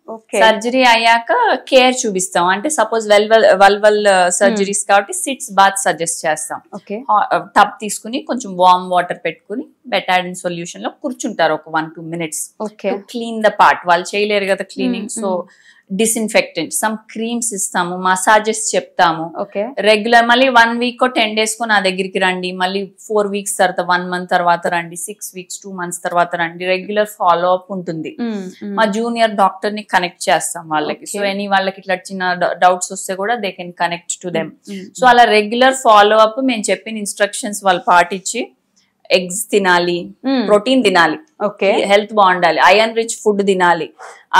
సర్జరీ అయ్యాక కేర్ చూపిస్తాం, అంటే సపోజ్ వల్వల్ సర్జరీస్ కాబట్టి సిట్స్ బాత్ సజెస్ట్ చేస్తాం. టబ్ తీసుకుని కొంచెం వార్మ్ వాటర్ పెట్టుకుని బెటాడిన్ సొల్యూషన్ లో కూర్చుంటారు ఒక 1-2 minutes, క్లీన్ ద పార్ట్. వాళ్ళు చేయలేరు కదా cleaning, so disinfectant some creams ఇస్తాము, మసాజెస్ చెప్తాము. రెగ్యులర్ మళ్ళీ 1 week 10 days నా దగ్గరికి రండి, మళ్ళీ 4 weeks తర్వాత 1 month తర్వాత రండి, 6 weeks 2 months తర్వాత రండి. రెగ్యులర్ ఫాలో అప్ ఉంటుంది. మా జూనియర్ డాక్టర్ ని కనెక్ట్ చేస్తాం వాళ్ళకి. సో ఎనీ వాళ్ళకి ఇట్లా చిన్న డౌట్స్ వస్తే కూడా they can connect to them. So అలా రెగ్యులర్ ఫాలో అప్ మేము చెప్పిన ఇన్స్ట్రక్షన్స్ వాళ్ళు పాటించి ఎగ్స్ తినాలి, ప్రోటీన్ తినాలి, హెల్త్ బాగుండాలి, ఐరన్ రిచ్ ఫుడ్ తినాలి,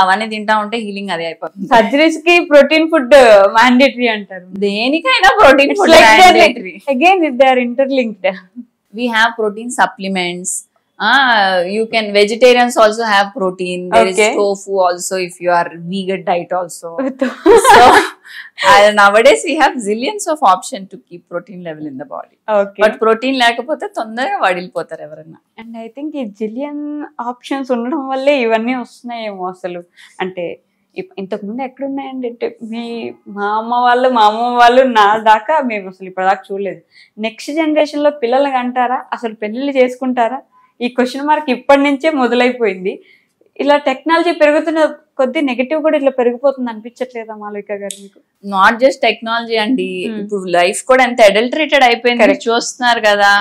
అవన్నీ తింటా ఉంటే హీలింగ్ అదే అయిపోతుంది. సర్జరీస్ కి ప్రోటీన్ ఫుడ్ మ్యాండేటరీ అంటారు. దేనికైనా protein food mandatory. Again they are interlinked. We have protein supplements. You can, vegetarians also have protein. There is tofu also if you are vegan diet also. So nowadays we have zillions of option to keep protein level in the body. But protein లేకపోతే తొందరగా వడిలిపోతారు ఎవరన్నా. And I think ఈ zillion options ఉండడం వల్లే ఇవన్నీ వస్తున్నాయేమో అసలు. అంటే ఇంతకుముందు ఎక్కడున్నాయండి అంటే మా అమ్మ వాళ్ళు నా దాకా మేము అసలు ఇప్పటిదాకా చూడలేదు. నెక్స్ట్ జనరేషన్ లో పిల్లలు అంటారా, అసలు పెళ్లిళ్ళు చేసుకుంటారా, ఈ క్వశ్చన్ మార్క్ ఇప్పటి నుంచే మొదలైపోయింది. ఇలా టెక్నాలజీ పెరుగుతున్న కొద్ది నెగటివ్ కూడా ఇట్లా పెరిగిపోతుంది అనిపించట్లేదా మాలవిక గారు మీకు? నాట్ జస్ట్ టెక్నాలజీ అండి, ఇప్పుడు లైఫ్ కూడా ఎంత అడల్టరేటెడ్ అయిపోయింది చూస్తున్నారు కదా.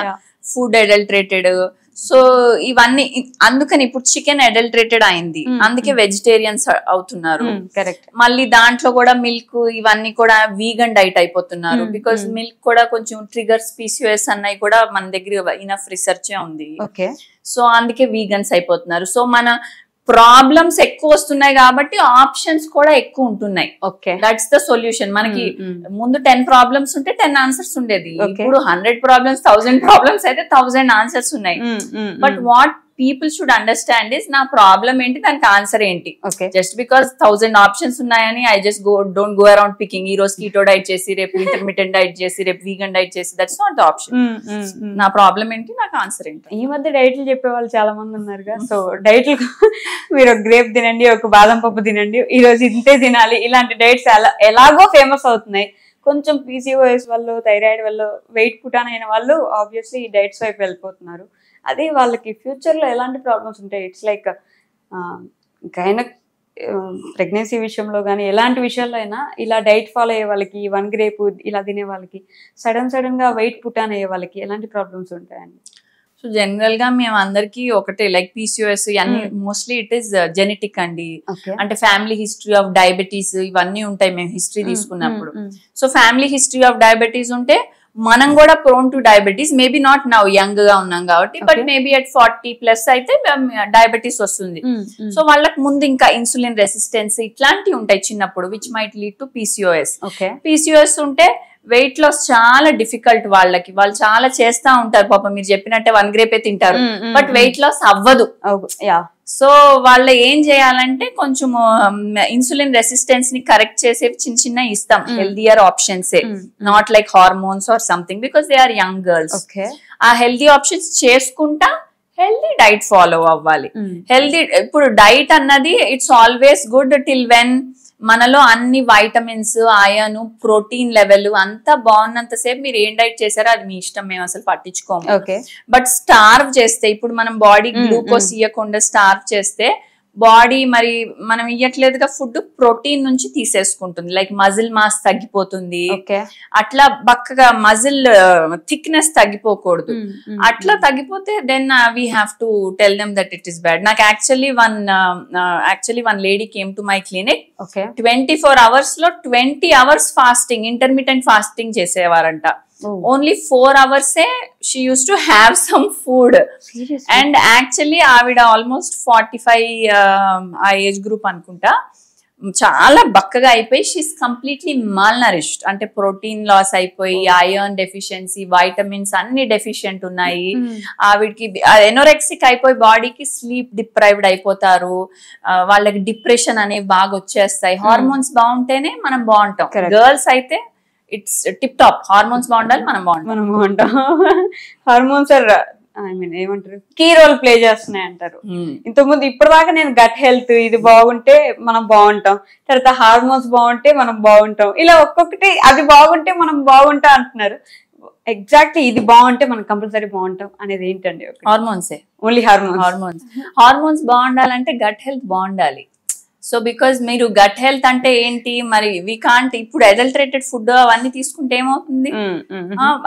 Food adulterated. సో ఇవన్నీ అందుకని ఇప్పుడు చికెన్ అడల్టరేటెడ్ అయింది, అందుకే వెజిటేరియన్స్ అవుతున్నారు. కరెక్ట్. మళ్ళీ దాంట్లో కూడా మిల్క్ ఇవన్నీ కూడా వీగన్ డైట్ అయిపోతున్నారు. బికాస్ మిల్క్ కూడా కొంచెం ట్రిగర్స్ PCOS అన్నవి కూడా మన దగ్గర ఇనఫ్ రీసెర్చ్ ఉంది. సో అందుకే వీగన్స్ అయిపోతున్నారు. సో మన ప్రాబ్లమ్స్ ఎక్కువ వస్తున్నాయి కాబట్టి ఆప్షన్స్ కూడా ఎక్కువ ఉంటున్నాయి. That's the solution. మనకి ముందు 10 ప్రాబ్లమ్స్ ఉంటే 10 ఆన్సర్స్ ఉండేది. ఇప్పుడు 100 ప్రాబ్లమ్స్ 1000 ప్రాబ్లమ్స్ అయితే 1000 ఆన్సర్స్ ఉన్నాయి. But what people should understand is నా ప్రాబ్లం ఏంటి, దానికి ఆన్సర్ ఏంటి. జస్ట్ బికాస్ 1000 ఆప్షన్స్ ఉన్నాయని I just don't go around picking. ఈ రోజు కీటో డైట్ చేసి, రేపు ఇంటర్మీడియట్ డైట్ చేసి, రేపు వీగన్ డైట్ చేసి, దట్స్ నాట్ ద ఆప్షన్. నా ప్రాబ్లం ఏంటి, నాకు ఆన్సర్ ఏంటి. ఈ మధ్య డైట్లు చెప్పే వాళ్ళు చాలా మంది ఉన్నారుగా. సో డైట్లు మీరు ఒక గ్రేప్ తినండి, ఒక బాదం పప్పు తినండి, ఈ రోజు ఇంతే తినాలి, ఇలాంటి డైట్స్ ఎలాగో ఫేమస్ అవుతున్నాయి. కొంచెం PCOS వల్ల, థైరాయిడ్ వల్ల వెయిట్ పుటాన్ అయిన వాళ్ళు ఆబ్వియస్లీ ఈ డైట్స్ వైపు వెళ్ళిపోతున్నారు. అది వాళ్ళకి ఫ్యూచర్ లో ఎలాంటి ప్రాబ్లమ్స్ ఉంటాయి? ఇట్స్ లైక్ ప్రెగ్నెన్సీ విషయంలో కానీ ఎలాంటి విషయాల్లో అయినా ఇలా డైట్ ఫాలో అయ్యే వాళ్ళకి, 1 grape ఇలా తినే వాళ్ళకి, సడన్ గా వెయిట్ పుటాన్ అయ్యే వాళ్ళకి ఎలాంటి ప్రాబ్లమ్స్ ఉంటాయండి? సో జనరల్ గా మేము అందరికి ఒకటే, లైక్ PCOS అన్ని మోస్ట్లీ ఇట్ ఈస్ జెనెటిక్ అండి. అంటే ఫ్యామిలీ హిస్టరీ ఆఫ్ డయాబెటీస్ ఇవన్నీ ఉంటాయి మేము హిస్టరీ తీసుకున్నప్పుడు. So family history of diabetes ఉంటే మనం కూడా prone to diabetes, maybe not now young గా ఉన్నాం కాబట్టి, బట్ మేబీ అట్ 40+ అయితే డయాబెటీస్ వస్తుంది. సో వాళ్ళకి ముందు ఇంకా ఇన్సులిన్ రెసిస్టెన్స్ ఇట్లాంటివి ఉంటాయి చిన్నప్పుడు, which might lead to PCOS. PCOS ఉంటే వెయిట్ లాస్ చాలా డిఫికల్ట్ వాళ్ళకి. వాళ్ళు చాలా చేస్తా ఉంటారు పాపం, మీరు చెప్పినట్టే 1 grape తింటారు, బట్ వెయిట్ లాస్ అవ్వదు. సో వాళ్ళు ఏం చేయాలంటే కొంచెం ఇన్సులిన్ రెసిస్టెన్స్ ని కరెక్ట్ చేసేవి చిన్న ఇస్తాం, healthier options, not like hormones or something, because they are young girls. ఆ హెల్దీ ఆప్షన్స్ చేసుకుంటా హెల్దీ డైట్ ఫాలో అవ్వాలి. హెల్దీ ఇప్పుడు డైట్ అన్నది it's always good till when మనలో అన్ని వైటమిన్స్, ఐరన్, ప్రోటీన్ లెవెల్ అంతా బాగున్నంత సేపు మీరు ఏం డైట్ చేశారో అది మీ ఇష్టం, మేము అసలు పట్టించుకోము. బట్ స్టార్వ్ చేస్తే, ఇప్పుడు మనం బాడీ గ్లూకోజ్ ఇవ్వకుండా స్టార్వ్ చేస్తే బాడీ మరి మనం ఇవ్వట్లేదుగా ఫుడ్, ప్రోటీన్ నుంచి తీసేసుకుంటుంది. లైక్ మజిల్ మాస్ తగ్గిపోతుంది, అట్లా బక్కగా మజిల్ థిక్నెస్ తగ్గిపోకూడదు. అట్లా తగ్గిపోతే then we have to tell them that it is bad. నాకు actually one lady came to my clinic. 24 hours లో 20 hours ఫాస్టింగ్, ఇంటర్మీడియట్ ఫాస్టింగ్ చేసేవారంట. Only 4 hours she used to have some food. Seriously? And actually ఆవిడ almost 45 ఆ age group అనుకుంటా, చాలా బక్కగా అయిపోయి she is completely malnourished. అంటే ప్రోటీన్ లాస్ అయిపోయి, ఐరన్ డెఫిషియన్సీ, వైటమిన్స్ అన్ని డెఫిషియెంట్ ఉన్నాయి. ఆవిడకి ఎనోరెక్సిక్ అయిపోయి బాడీకి స్లీప్ డిప్రైవ్డ్ అయిపోతారు, వాళ్ళకి డిప్రెషన్ అనేవి బాగా వచ్చేస్తాయి. హార్మోన్స్ బాగుంటేనే మనం బాగుంటాం. గర్ల్స్ అయితే ఇట్స్ టిప్ టాప్, హార్మోన్స్ బాగుండాలి, మనం బాగుంటాం. హార్మోన్స్ ఏమంటారు, కీ రోల్ ప్లే చేస్తున్నాయి అంటారు. ఇంతకుముందు ఇప్పటిదాకా నేను గట్ హెల్త్ ఇది బాగుంటే మనం బాగుంటాం, తర్వాత హార్మోన్స్ బాగుంటే మనం బాగుంటాం, ఇలా ఒక్కొక్కటి అది బాగుంటే మనం బాగుంటాం అంటున్నారు. ఎగ్జాక్ట్లీ ఇది బాగుంటే మనం కంపల్సరీ బాగుంటాం అనేది ఏంటండి? హార్మోన్సే, ఓన్లీ హార్మోన్స్ బాగుండాలంటే గట్ హెల్త్ బాగుండాలి. సో బికాజ్ మీరు గట్ హెల్త్ అంటే ఏంటి మరి వి కాంట్ ఇప్పుడు అడల్టరేటెడ్ ఫుడ్ అవన్నీ తీసుకుంటే ఏమవుతుంది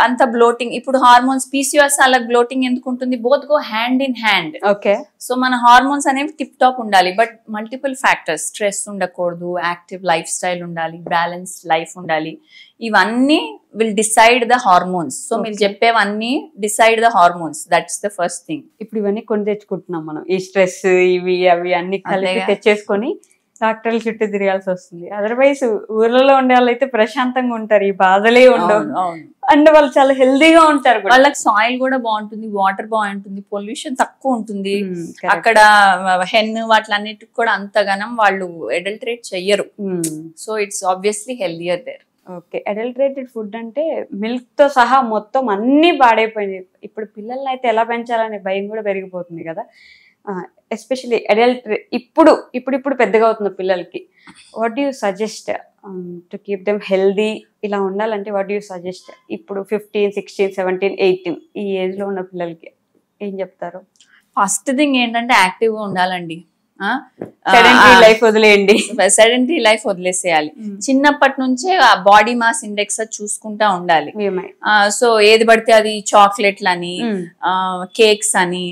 అంత బ్లోటింగ్. ఇప్పుడు హార్మోన్స్ PCOS అలా బ్లోటింగ్ ఎందుకు ఉంటుంది? Both go hand in hand. Okay. So మన హార్మోన్స్ అనేవి టిప్ టాప్ ఉండాలి, బట్ మల్టిపుల్ ఫ్యాక్టర్స్, స్ట్రెస్ ఉండకూడదు, యాక్టివ్ లైఫ్ స్టైల్ ఉండాలి, బ్యాలెన్స్డ్ లైఫ్ ఉండాలి. ఇవన్నీ will decide the hormones. So మీరు చెప్పేవన్నీ decide the hormones. That's the first thing. ఇప్పుడు ఇవన్నీ కొని తెచ్చుకుంటున్నాం మనం, ఈ స్ట్రెస్ ఇవి అవి అన్ని కలిపి తెచ్చేసుకొని డాక్టర్ల చుట్టూ తిరగాల్సి వస్తుంది. అదర్వైజ్ ఊర్లలో ఉండే వాళ్ళు అయితే ప్రశాంతంగా ఉంటారు, ఈ బాధలే ఉండవు. అండ్ వాళ్ళు చాలా హెల్దీగా ఉంటారు. వాళ్ళకి సాయిల్ కూడా బాగుంటుంది, వాటర్ బాగుంటుంది, పొల్యూషన్ తక్కువ ఉంటుంది. అక్కడ హెన్ వాటిలన్నిటికి కూడా అంతగానం వాళ్ళు అడల్టరేట్ చెయ్యరు. So it's obviously healthier there. Okay. Adulterated food అంటే మిల్క్ తో సహా మొత్తం అన్ని పాడైపోయినాయి. ఇప్పుడు పిల్లల్ని అయితే ఎలా పెంచాలనే భయం కూడా పెరిగిపోతుంది కదా, ఎస్పెషలీ ఇప్పుడు పెద్దగా అవుతుంది పిల్లలకి. What do you suggest to keep them healthy? ఇలా ఉండాలంటే వాట్ డూ యూ సజెస్ట్? ఇప్పుడు 15, 16, 17, 18 ఈ ఏజ్ లో ఉన్న పిల్లలకి ఏం చెప్తారు? ఫస్ట్ థింగ్ ఏంటంటే యాక్టివ్ గా ఉండాలండి. సెడెంటరీ లైఫ్ వదిలేసేయాలి. చిన్నప్పటి నుంచే బాడీ మాస్ ఇండెక్స్ చూసుకుంటా ఉండాలి. సో ఏది పడితే అది చాక్లెట్లు అని, కేక్స్ అని,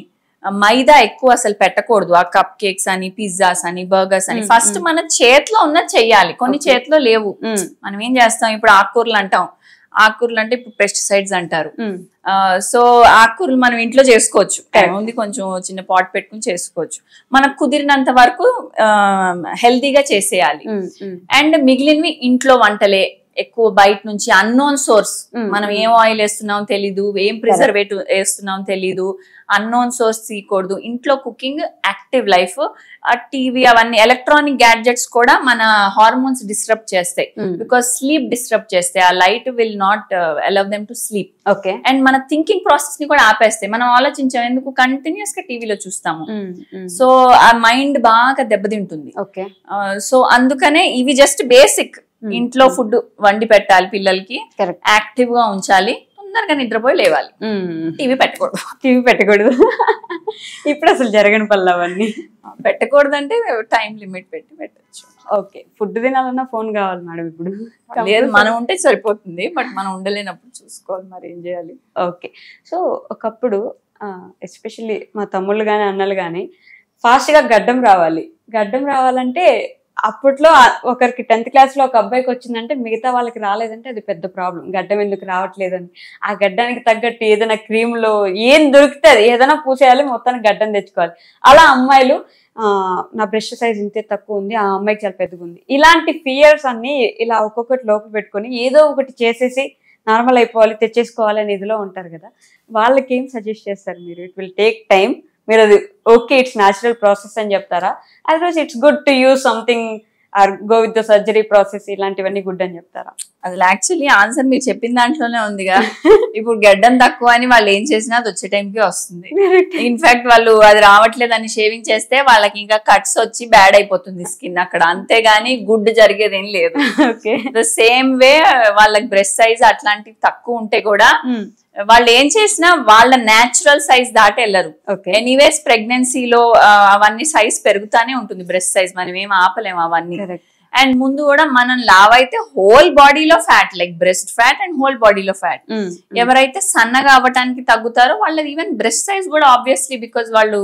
మైదా ఎక్కువ అసలు పెట్టకూడదు. ఆ కప్ కేక్స్ అని, పిజ్జాస్ అని, బర్గర్స్ అని. ఫస్ట్ మన చేతిలో ఉన్నది చెయ్యాలి. కొన్ని చేతిలో లేవు. మనం ఏం చేస్తాం, ఇప్పుడు ఆకుకూరలు అంటాం. ఆకుకూరలు అంటే ఇప్పుడు పెస్టిసైడ్స్ అంటారు. సో ఆకుకూరలు మనం ఇంట్లో చేసుకోవచ్చు, ఉంది కొంచెం చిన్న పాట్ పెట్టుకుని చేసుకోవచ్చు. మనకు కుదిరినంత వరకు హెల్తీగా చేసేయాలి. అండ్ మిగిలినవి ఇంట్లో వంటలే ఎక్కువ. బయట నుంచి అన్నోన్ సోర్స్, మనం ఏం ఆయిల్ వేస్తున్నాం తెలీదు, ఏం ప్రిజర్వేటివ్ వేస్తున్నాం తెలీదు, అన్నోన్ సోర్స్ తీయకూడదు. ఇంట్లో కుకింగ్, యాక్టివ్ లైఫ్. టీవీ అవన్నీ ఎలక్ట్రానిక్ గ్యాడ్జెట్స్ కూడా మన హార్మోన్స్ డిస్టర్బ్ చేస్తాయి. బికాస్ స్లీప్ డిస్టర్బ్ చేస్తాయి. ఆ light will not allow them to sleep. Okay. And మన థింకింగ్ ప్రాసెస్ ని కూడా ఆపేస్తాయి. మనం ఆలోచించాం ఎందుకు, కంటిన్యూస్ గా టీవీలో చూస్తాము. సో ఆ మైండ్ బాగా దెబ్బతింటుంది. సో అందుకనే ఇవి జస్ట్ బేసిక్. ఇంట్లో ఫుడ్ వండి పెట్టాలి పిల్లలకి, యాక్టివ్ గా ఉంచాలి, తొందరగా నిద్రపోయి లేవాలి, టీవీ పెట్టకూడదు. ఇప్పుడు అసలు జరగని పనులు అవన్నీ పెట్టకూడదు. అంటే టైం లిమిట్ పెట్టి పెట్టచ్చు. ఓకే. ఫుడ్ తినాలన్నా ఫోన్ కావాలి మేడం ఇప్పుడు? లేదు, మనం ఉంటే సరిపోతుంది, బట్ మనం ఉండలేనప్పుడు చూసుకోవాలి, మరి ఏం చేయాలి. ఓకే. సో ఒకప్పుడు ఎస్పెషల్లీ మా తమ్ముళ్ళు కానీ అన్నలు కానీ ఫాస్ట్ గా గడ్డం రావాలంటే అప్పట్లో ఒకరికి 10th క్లాస్ లో ఒక అబ్బాయికి వచ్చిందంటే మిగతా వాళ్ళకి రాలేదంటే అది పెద్ద ప్రాబ్లం. గడ్డం ఎందుకు రావట్లేదని, ఆ గడ్డానికి తగ్గట్టు ఏదైనా క్రీమ్ లో ఏం దొరుకుతుంది ఏదైనా పూసేయాలి, మొత్తానికి గడ్డం తెచ్చుకోవాలి. అలా అమ్మాయిలు నా బ్రష్ సైజ్ ఇంతే తక్కువ ఉంది, ఆ అమ్మాయికి చాలా పెద్దగా ఉంది, ఇలాంటి ఫియర్స్ అన్ని ఇలా ఒక్కొక్కటి లోపల పెట్టుకొని ఏదో ఒకటి చేసేసి నార్మల్ అయిపోవాలి, తెచ్చేసుకోవాలి అనే ఇదిలో ఉంటారు కదా. వాళ్ళకి ఏం సజెస్ట్ చేస్తారు మీరు? ఇట్ విల్ టేక్ టైం, మీరు అది ఓకే ఇట్స్ న్యాచురల్ ప్రాసెస్ అని చెప్తారా? Otherwise it's good to use something or go with the surgery process, ఇలాంటివన్నీ గుడ్ అని చెప్తారా? అది యాక్చువల్లీ ఆన్సర్ మీరు చెప్పిన దాంట్లోనే ఉందిగా. ఇప్పుడు గడ్డం తక్కువ అని వాళ్ళు ఏం చేసినా అది వచ్చే టైంకి వస్తుంది. ఇన్ఫాక్ట్ వాళ్ళు అది రావట్లేదు అని షేవింగ్ చేస్తే వాళ్ళకి ఇంకా కట్స్ వచ్చి బ్యాడ్ అయిపోతుంది స్కిన్ అక్కడ, అంతేగాని గుడ్ జరిగేది ఏం లేదు. ద సేమ్ వే వాళ్ళకి బ్రెస్ట్ సైజ్ అట్లాంటివి తక్కువ ఉంటే కూడా వాళ్ళు ఏం చేసినా వాళ్ళ న్యాచురల్ సైజ్ దాటి వెళ్ళరు. ఎనీవేస్ ప్రెగ్నెన్సీలో అవన్నీ సైజ్ పెరుగుతానే ఉంటుంది, బ్రెస్ట్ సైజ్, మనం ఏం ఆపలేము అవన్నీ. అండ్ ముందు కూడా మనం లావ్ అయితే హోల్ బాడీలో fat, like breast fat and whole బాడీలో ఫ్యాట్. ఎవరైతే సన్నగా అవ్వటానికి తగ్గుతారో వాళ్ళది ఈవెన్ బ్రెస్ట్ సైజ్ కూడా ఆబ్వియస్లీ, బికాస్ వాళ్ళు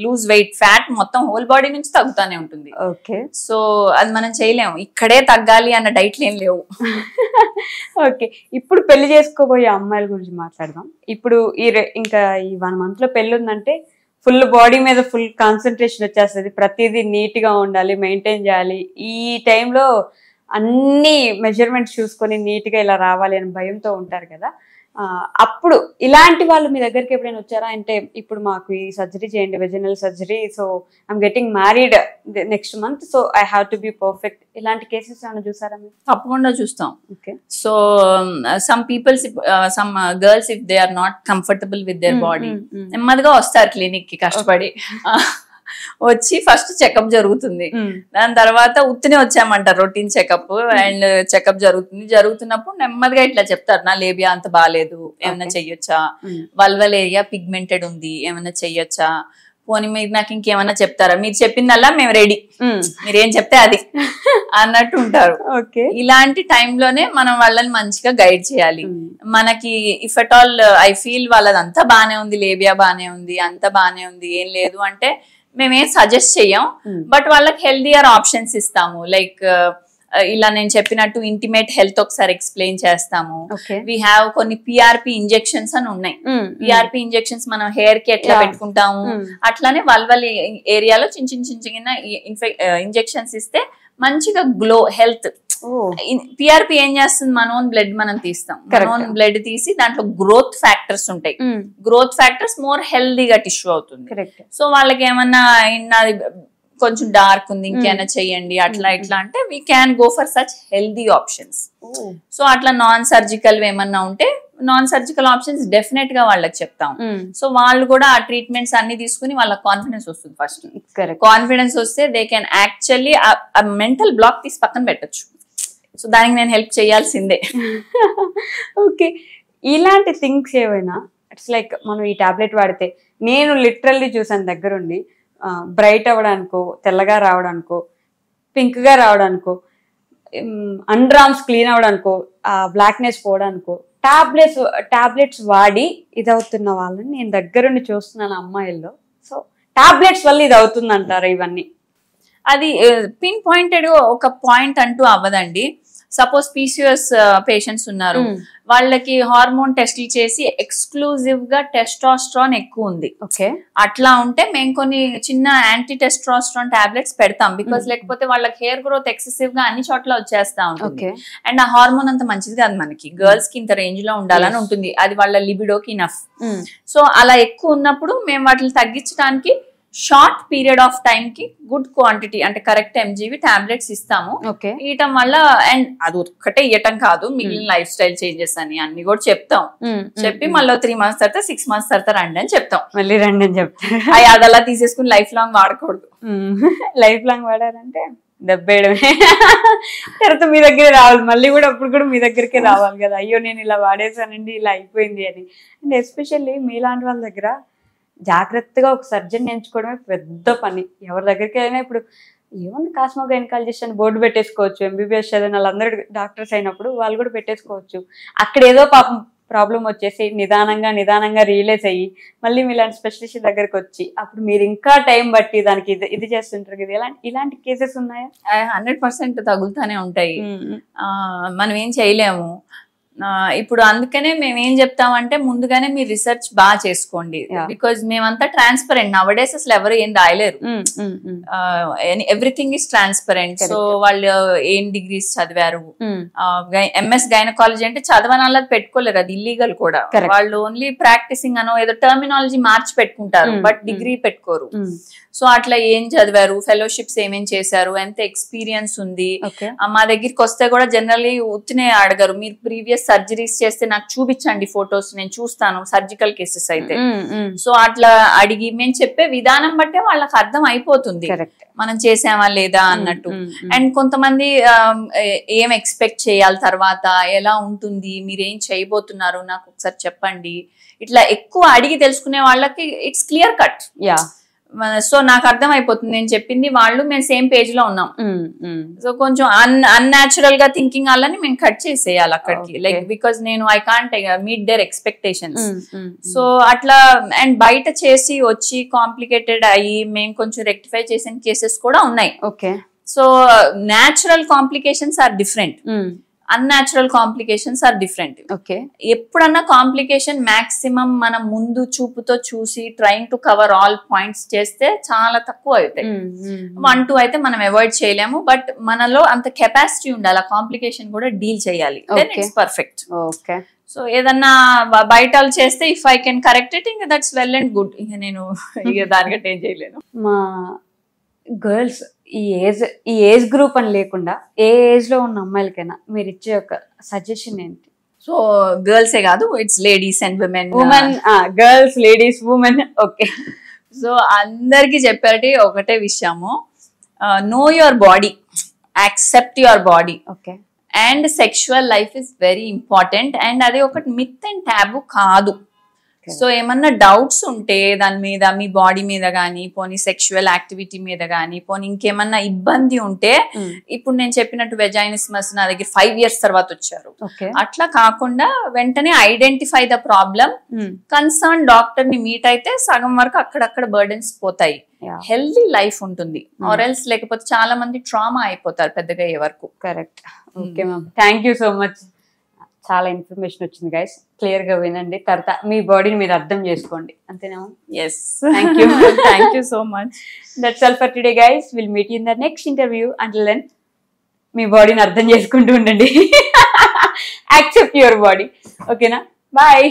లూజ్ వెయిట్, ఫ్యాట్ మొత్తం హోల్ బాడీ నుంచి తగ్గుతానే ఉంటుంది. సో అది మనం చేయలేము, ఇక్కడే తగ్గాలి అన్న డైట్లు ఏం లేవు. ఓకే. ఇప్పుడు పెళ్లి చేసుకోబోయే అమ్మాయిల గురించి మాట్లాడదాం. ఇప్పుడు ఇంకా ఈ 1 month లో పెళ్లి ఉందంటే ఫుల్ బాడీ మీద ఫుల్ కాన్సన్ట్రేషన్ వచ్చేస్తుంది, ప్రతిదీ నీట్ గా ఉండాలి, మెయింటైన్ చేయాలి. ఈ టైంలో అన్ని మెజర్మెంట్స్ చూసుకొని నీట్ గా ఇలా రావాలి అని భయంతో ఉంటారు కదా. అప్పుడు ఇలాంటి వాళ్ళు మీ దగ్గరికి ఎప్పుడైనా వచ్చారా? అంటే ఇప్పుడు మాకు ఈ సర్జరీ చేయండి, vaginal surgery, so I'm getting married next month, so I have to be perfect, ఇలాంటి కేసెస్ ఏమైనా చూసారా మీరు? తప్పకుండా చూస్తాం. So some peoples, some girls if they are not comfortable with their body, నెమ్మదిగా వస్తారు క్లినిక్ కి కష్టపడి. వచ్చి ఫస్ట్ చెకప్ జరుగుతుంది, దాని తర్వాత ఉత్తినే వచ్చామంటారు రొటీన్ చెకప్, అండ్ చెకప్ జరుగుతున్నప్పుడు నెమ్మదిగా ఇట్లా చెప్తారు, నా లేబియా అంత బాగాలేదు, ఏమైనా చెయ్యొచ్చా, వల్వల్ ఏరియా పిగ్మెంటెడ్ ఉంది, ఏమైనా చెయ్యొచ్చా, పోనీ మీరు నాకు ఇంకేమన్నా చెప్తారా, మీరు చెప్పిందల్లా మేము రెడీ, మీరేం చెప్తే అది అన్నట్టు ఉంటారు. ఇలాంటి టైంలోనే మనం వాళ్ళని మంచిగా గైడ్ చేయాలి. మనకి if at all I feel వాళ్ళదంతా బానే ఉంది, లేబియా బానే ఉంది, అంతా బానే ఉంది, ఏం లేదు అంటే మేమేం సజెస్ట్ చెయ్యం. బట్ వాళ్ళకి హెల్దియర్ ఆప్షన్స్ ఇస్తాము. లైక్ ఇలా నేను చెప్పినట్టు ఇంటిమేట్ హెల్త్ ఒకసారి ఎక్స్ప్లెయిన్ చేస్తాము. వీ హ్యావ్ కొన్ని పిఆర్పి ఇంజెక్షన్స్ అని ఉన్నాయి. పిఆర్పి ఇంజెక్షన్స్ మనం హెయిర్ కి ఎట్లా పెట్టుకుంటాము అట్లానే వల్వల్ ఏరియాలో చిన్న చిన్న ఇంజెక్షన్స్ ఇస్తే మంచిగా గ్లో హెల్త్. పిఆర్పి ఏం చేస్తుంది, మన ఓన్ బ్లడ్ మనం తీస్తాం, మన ఓన్ బ్లడ్ తీసి దాంట్లో గ్రోత్ ఫ్యాక్టర్స్ ఉంటాయి. గ్రోత్ ఫ్యాక్టర్స్ మోర్ హెల్దీగా టిష్యూ అవుతుంది. సో వాళ్ళకి ఏమన్నా కొంచెం డార్క్ ఉంది ఇంకేమైనా చెయ్యండి అట్లా ఇట్లా అంటే we can go for such healthy options. So అట్లా నాన్ సర్జికల్ ఏమన్నా ఉంటే నాన్ సర్జికల్ ఆప్షన్స్ డెఫినెట్ గా వాళ్ళకి చెప్తాం. సో వాళ్ళు కూడా ఆ ట్రీట్మెంట్స్ అన్ని తీసుకుని వాళ్ళకి కాన్ఫిడెన్స్ వస్తుంది. ఫస్ట్ కాన్ఫిడెన్స్ వస్తే దే కెన్ యాక్చువల్లీ ఆ మెంటల్ బ్లాక్ తీసి పక్కన పెట్టచ్చు. సో దానికి నేను హెల్ప్ చేయాల్సిందే. ఓకే, ఇలాంటి థింగ్స్ ఏవైనా ఇట్స్ లైక్ మనం ఈ టాబ్లెట్ వాడితే, నేను లిటరల్లీ చూసాను దగ్గరుండి, బ్రైట్ అవ్వడానికో, తెల్లగా రావడానికో, పింక్ గా రావడానికో, అండర్ ఆర్మ్స్ క్లీన్ అవ్వడానికో, ఆ బ్లాక్నెస్ పోవడానికో టాబ్లెట్స్ వాడి ఇది అవుతున్న వాళ్ళని నేను దగ్గరుండి చూస్తున్నాను అమ్మాయిల్లో. సో టాబ్లెట్స్ వల్ల ఇది అవుతుంది అంటారా? ఇవన్నీ అది పిన్ పాయింటెడ్ ఒక పాయింట్ అంటూ అవ్వదండి. సపోజ్ పీసీఓఎస్ పేషెంట్స్ ఉన్నారు, వాళ్ళకి హార్మోన్ టెస్ట్లు చేసి ఎక్స్క్లూజివ్ గా టెస్టోస్ట్రాన్ ఎక్కువ ఉంది, అట్లా ఉంటే మేము కొన్ని చిన్న యాంటీ టెస్టోస్ట్రాన్ టాబ్లెట్స్ పెడతాం. బికాస్ లేకపోతే వాళ్ళకి హెయిర్ గ్రోత్ ఎక్సెసివ్ గా అన్ని చోట్ల వచ్చేస్తా ఉంటుంది. అండ్ ఆ హార్మోన్ అంత మంచిది కాదు మనకి, గర్ల్స్ కి ఇంత రేంజ్ లో ఉండాలని ఉంటుంది, అది వాళ్ళ లిబిడోకి ఇనఫ్. సో అలా ఎక్కువ ఉన్నప్పుడు మేము వాటిని తగ్గించడానికి షార్ట్ పీరియడ్ ఆఫ్ టైం కి గుడ్ క్వాంటిటీ అంటే కరెక్ట్ ఎంజీవి టాబ్లెట్స్ ఇస్తాము. ఇయటం వల్ల అండ్ అది ఒక్కటే ఇయటం కాదు, మిగిలిన లైఫ్ స్టైల్ చేంజెస్ అని అన్ని కూడా చెప్తాం. చెప్పి మళ్ళీ 3 months తర్వాత 6 months తర్వాత రండి అని చెప్తాం. మళ్ళీ రండి అని చెప్తాం. అది అలా తీసేసుకుని లైఫ్ లాంగ్ వాడకూడదు. లైఫ్ లాంగ్ వాడారంటే దెబ్బేయడమే. తర్వాత మీ దగ్గర రావాలి, మళ్ళీ కూడా అప్పుడు కూడా మీ దగ్గరికే రావాలి కదా, అయ్యో నేను ఇలా వాడేసానండి ఇలా అయిపోయింది అని. అండ్ ఎస్పెషల్లీ మీలాంటి వాళ్ళ దగ్గర జాగ్రత్తగా ఒక సర్జన్ ఎంచుకోవడమే పెద్ద పని. ఎవరి దగ్గరికి వెళ్ళినా ఇప్పుడు ఏముంది కాస్మో గైనకాలజిస్ట్ అని బోర్డు పెట్టేసుకోవచ్చు, ఎంబీబీఎస్ చదివిన వాళ్ళందరూ డాక్టర్స్ అయినప్పుడు వాళ్ళు కూడా పెట్టేసుకోవచ్చు. అక్కడ ఏదో పాపం ప్రాబ్లం వచ్చేసి నిదానంగా రియలైజ్ అయ్యి మళ్ళీ మీలాంటి స్పెషలిస్ట్ దగ్గరకు వచ్చి అప్పుడు మీరు ఇంకా టైం బట్టి దానికి ఇది చేస్తుంటారు కదా. ఇలాంటి కేసెస్ ఉన్నాయా? 100% తగులుతానే ఉంటాయి, మనం ఏం చేయలేము. ఇప్పుడు అందుకనే మేము ఏం చెప్తామంటే ముందుగానే మీరు రీసెర్చ్ బాగా చేసుకోండి. బికాజ్ మేమంతా ట్రాన్స్పరెంట్. నవడేస్ అసలు ఎవరు ఏం రాయలేరు, ఎవ్రీథింగ్ ఈస్ ట్రాన్స్పరెంట్. సో వాళ్ళు ఏం డిగ్రీస్ చదివారు, ఎంఎస్ గైనకాలజీ అంటే చదవనాలది పెట్టుకోలేరు, అది ఇల్లీగల్ కూడా. వాళ్ళు ఓన్లీ ప్రాక్టీసింగ్ అనో ఏదో టర్మినాలజీ మార్చి పెట్టుకుంటారు, బట్ డిగ్రీ పెట్టుకోరు. సో అట్లా ఏం చదివారు, ఫెలోషిప్స్ ఏమేం చేశారు, ఎంత ఎక్స్పీరియన్స్ ఉంది. మా దగ్గరికి వస్తే కూడా జనరల్లీ ఉత్తినే అడగరు, మీరు ప్రీవియస్ సర్జరీస్ చేస్తే నాకు చూపించండి ఫొటోస్, నేను చూస్తాను సర్జికల్ కేసెస్ అయితే. సో అట్లా అడిగి మేము చెప్పే విధానం బట్టే వాళ్ళకి అర్థం అయిపోతుంది మనం చేసామా లేదా అన్నట్టు. అండ్ కొంతమంది ఏం ఎక్స్పెక్ట్ చేయాలి, తర్వాత ఎలా ఉంటుంది, మీరేం చేయబోతున్నారు నాకు ఒకసారి చెప్పండి, ఇట్లా ఎక్కువ అడిగి తెలుసుకునే వాళ్ళకి ఇట్స్ క్లియర్ కట్. సో నాకు అర్థం అయిపోతుంది నేను చెప్పింది, వాళ్ళు మేము సేమ్ పేజ్ లో ఉన్నాం. సో కొంచెం అన్యాచురల్ గా థింకింగ్ వాళ్ళని మేము కట్ చేసేయాలి అక్కడికి, లైక్ బికాస్ నేను I can't meet there expectations. So అట్లా అండ్ బయట చేసి వచ్చి కాంప్లికేటెడ్ అయ్యి మేము కొంచెం రెక్టిఫై చేసిన కేసెస్ కూడా ఉన్నాయి. So natural complications are different, unnatural complications are different. ఎప్పుడన్నా కాంప్లికేషన్ మాక్సిమం మనం ముందు చూపుతో చూసి trying to cover all points చేస్తే చాలా తక్కువ అవుతాయి. 1-2 అయితే మనం అవాయిడ్ చేయలేము, బట్ మనలో అంత కెపాసిటీ ఉండాలి ఆ కాంప్లికేషన్ కూడా డీల్ చేయాలి, దెన్ ఇట్స్ పర్ఫెక్ట్. సో ఏదన్నా బయట చేస్తే if I can correct it ఇంకా దట్స్ వెల్ అండ్ గుడ్. ఇక నేను ఇక దానికంటే ఏం చేయలేను. మా గర్ల్స్ ఈ ఏజ్ గ్రూప్ అని లేకుండా ఏ ఏజ్ లో ఉన్న అమ్మాయిలకైనా మీరు ఇచ్చే ఒక సజెషన్ ఏంటి? సో గర్ల్సే కాదు, it's ladies and women. Girls, ladies, women. Okay. So అందరికి చెప్పేటి ఒకటే విషయము, know your body, accept your body. Okay. And sexual life is very important. And అది ఒకటి మిత్ అండ్ టాబు కాదు. సో ఏమన్నా డౌట్స్ ఉంటే దాని మీద, మీ బాడీ మీద కానీ, పోనీ సెక్షువల్ యాక్టివిటీ మీద కానీ, పోనీ ఇంకేమన్నా ఇబ్బంది ఉంటే, ఇప్పుడు నేను చెప్పినట్టు వెజైనిస్మస్ నా దగ్గర 5 years తర్వాత వచ్చారు. అట్లా కాకుండా వెంటనే identify the problem, concern doctor ని మీట్ అయితే సగం వరకు అక్కడక్కడ బర్డెన్స్ పోతాయి, హెల్దీ లైఫ్ ఉంటుంది. ఆర్ఎల్స్ లేకపోతే చాలా మంది ట్రామా అయిపోతారు పెద్దగా అయ్యే వరకు. Correct. Okay ma'am, thank you so much. చాలా ఇన్ఫర్మేషన్ వచ్చింది గైస్, క్లియర్ గా వినండి, తర్వాత మీ బాడీని మీరు అర్థం చేసుకోండి, అంతేనా? Yes, thank you so much. That's all for today guys, will meet in the next interview. Until then మీ బాడీని అర్థం చేసుకుంటూ ఉండండి. Accept your body. ఓకేనా? బాయ్.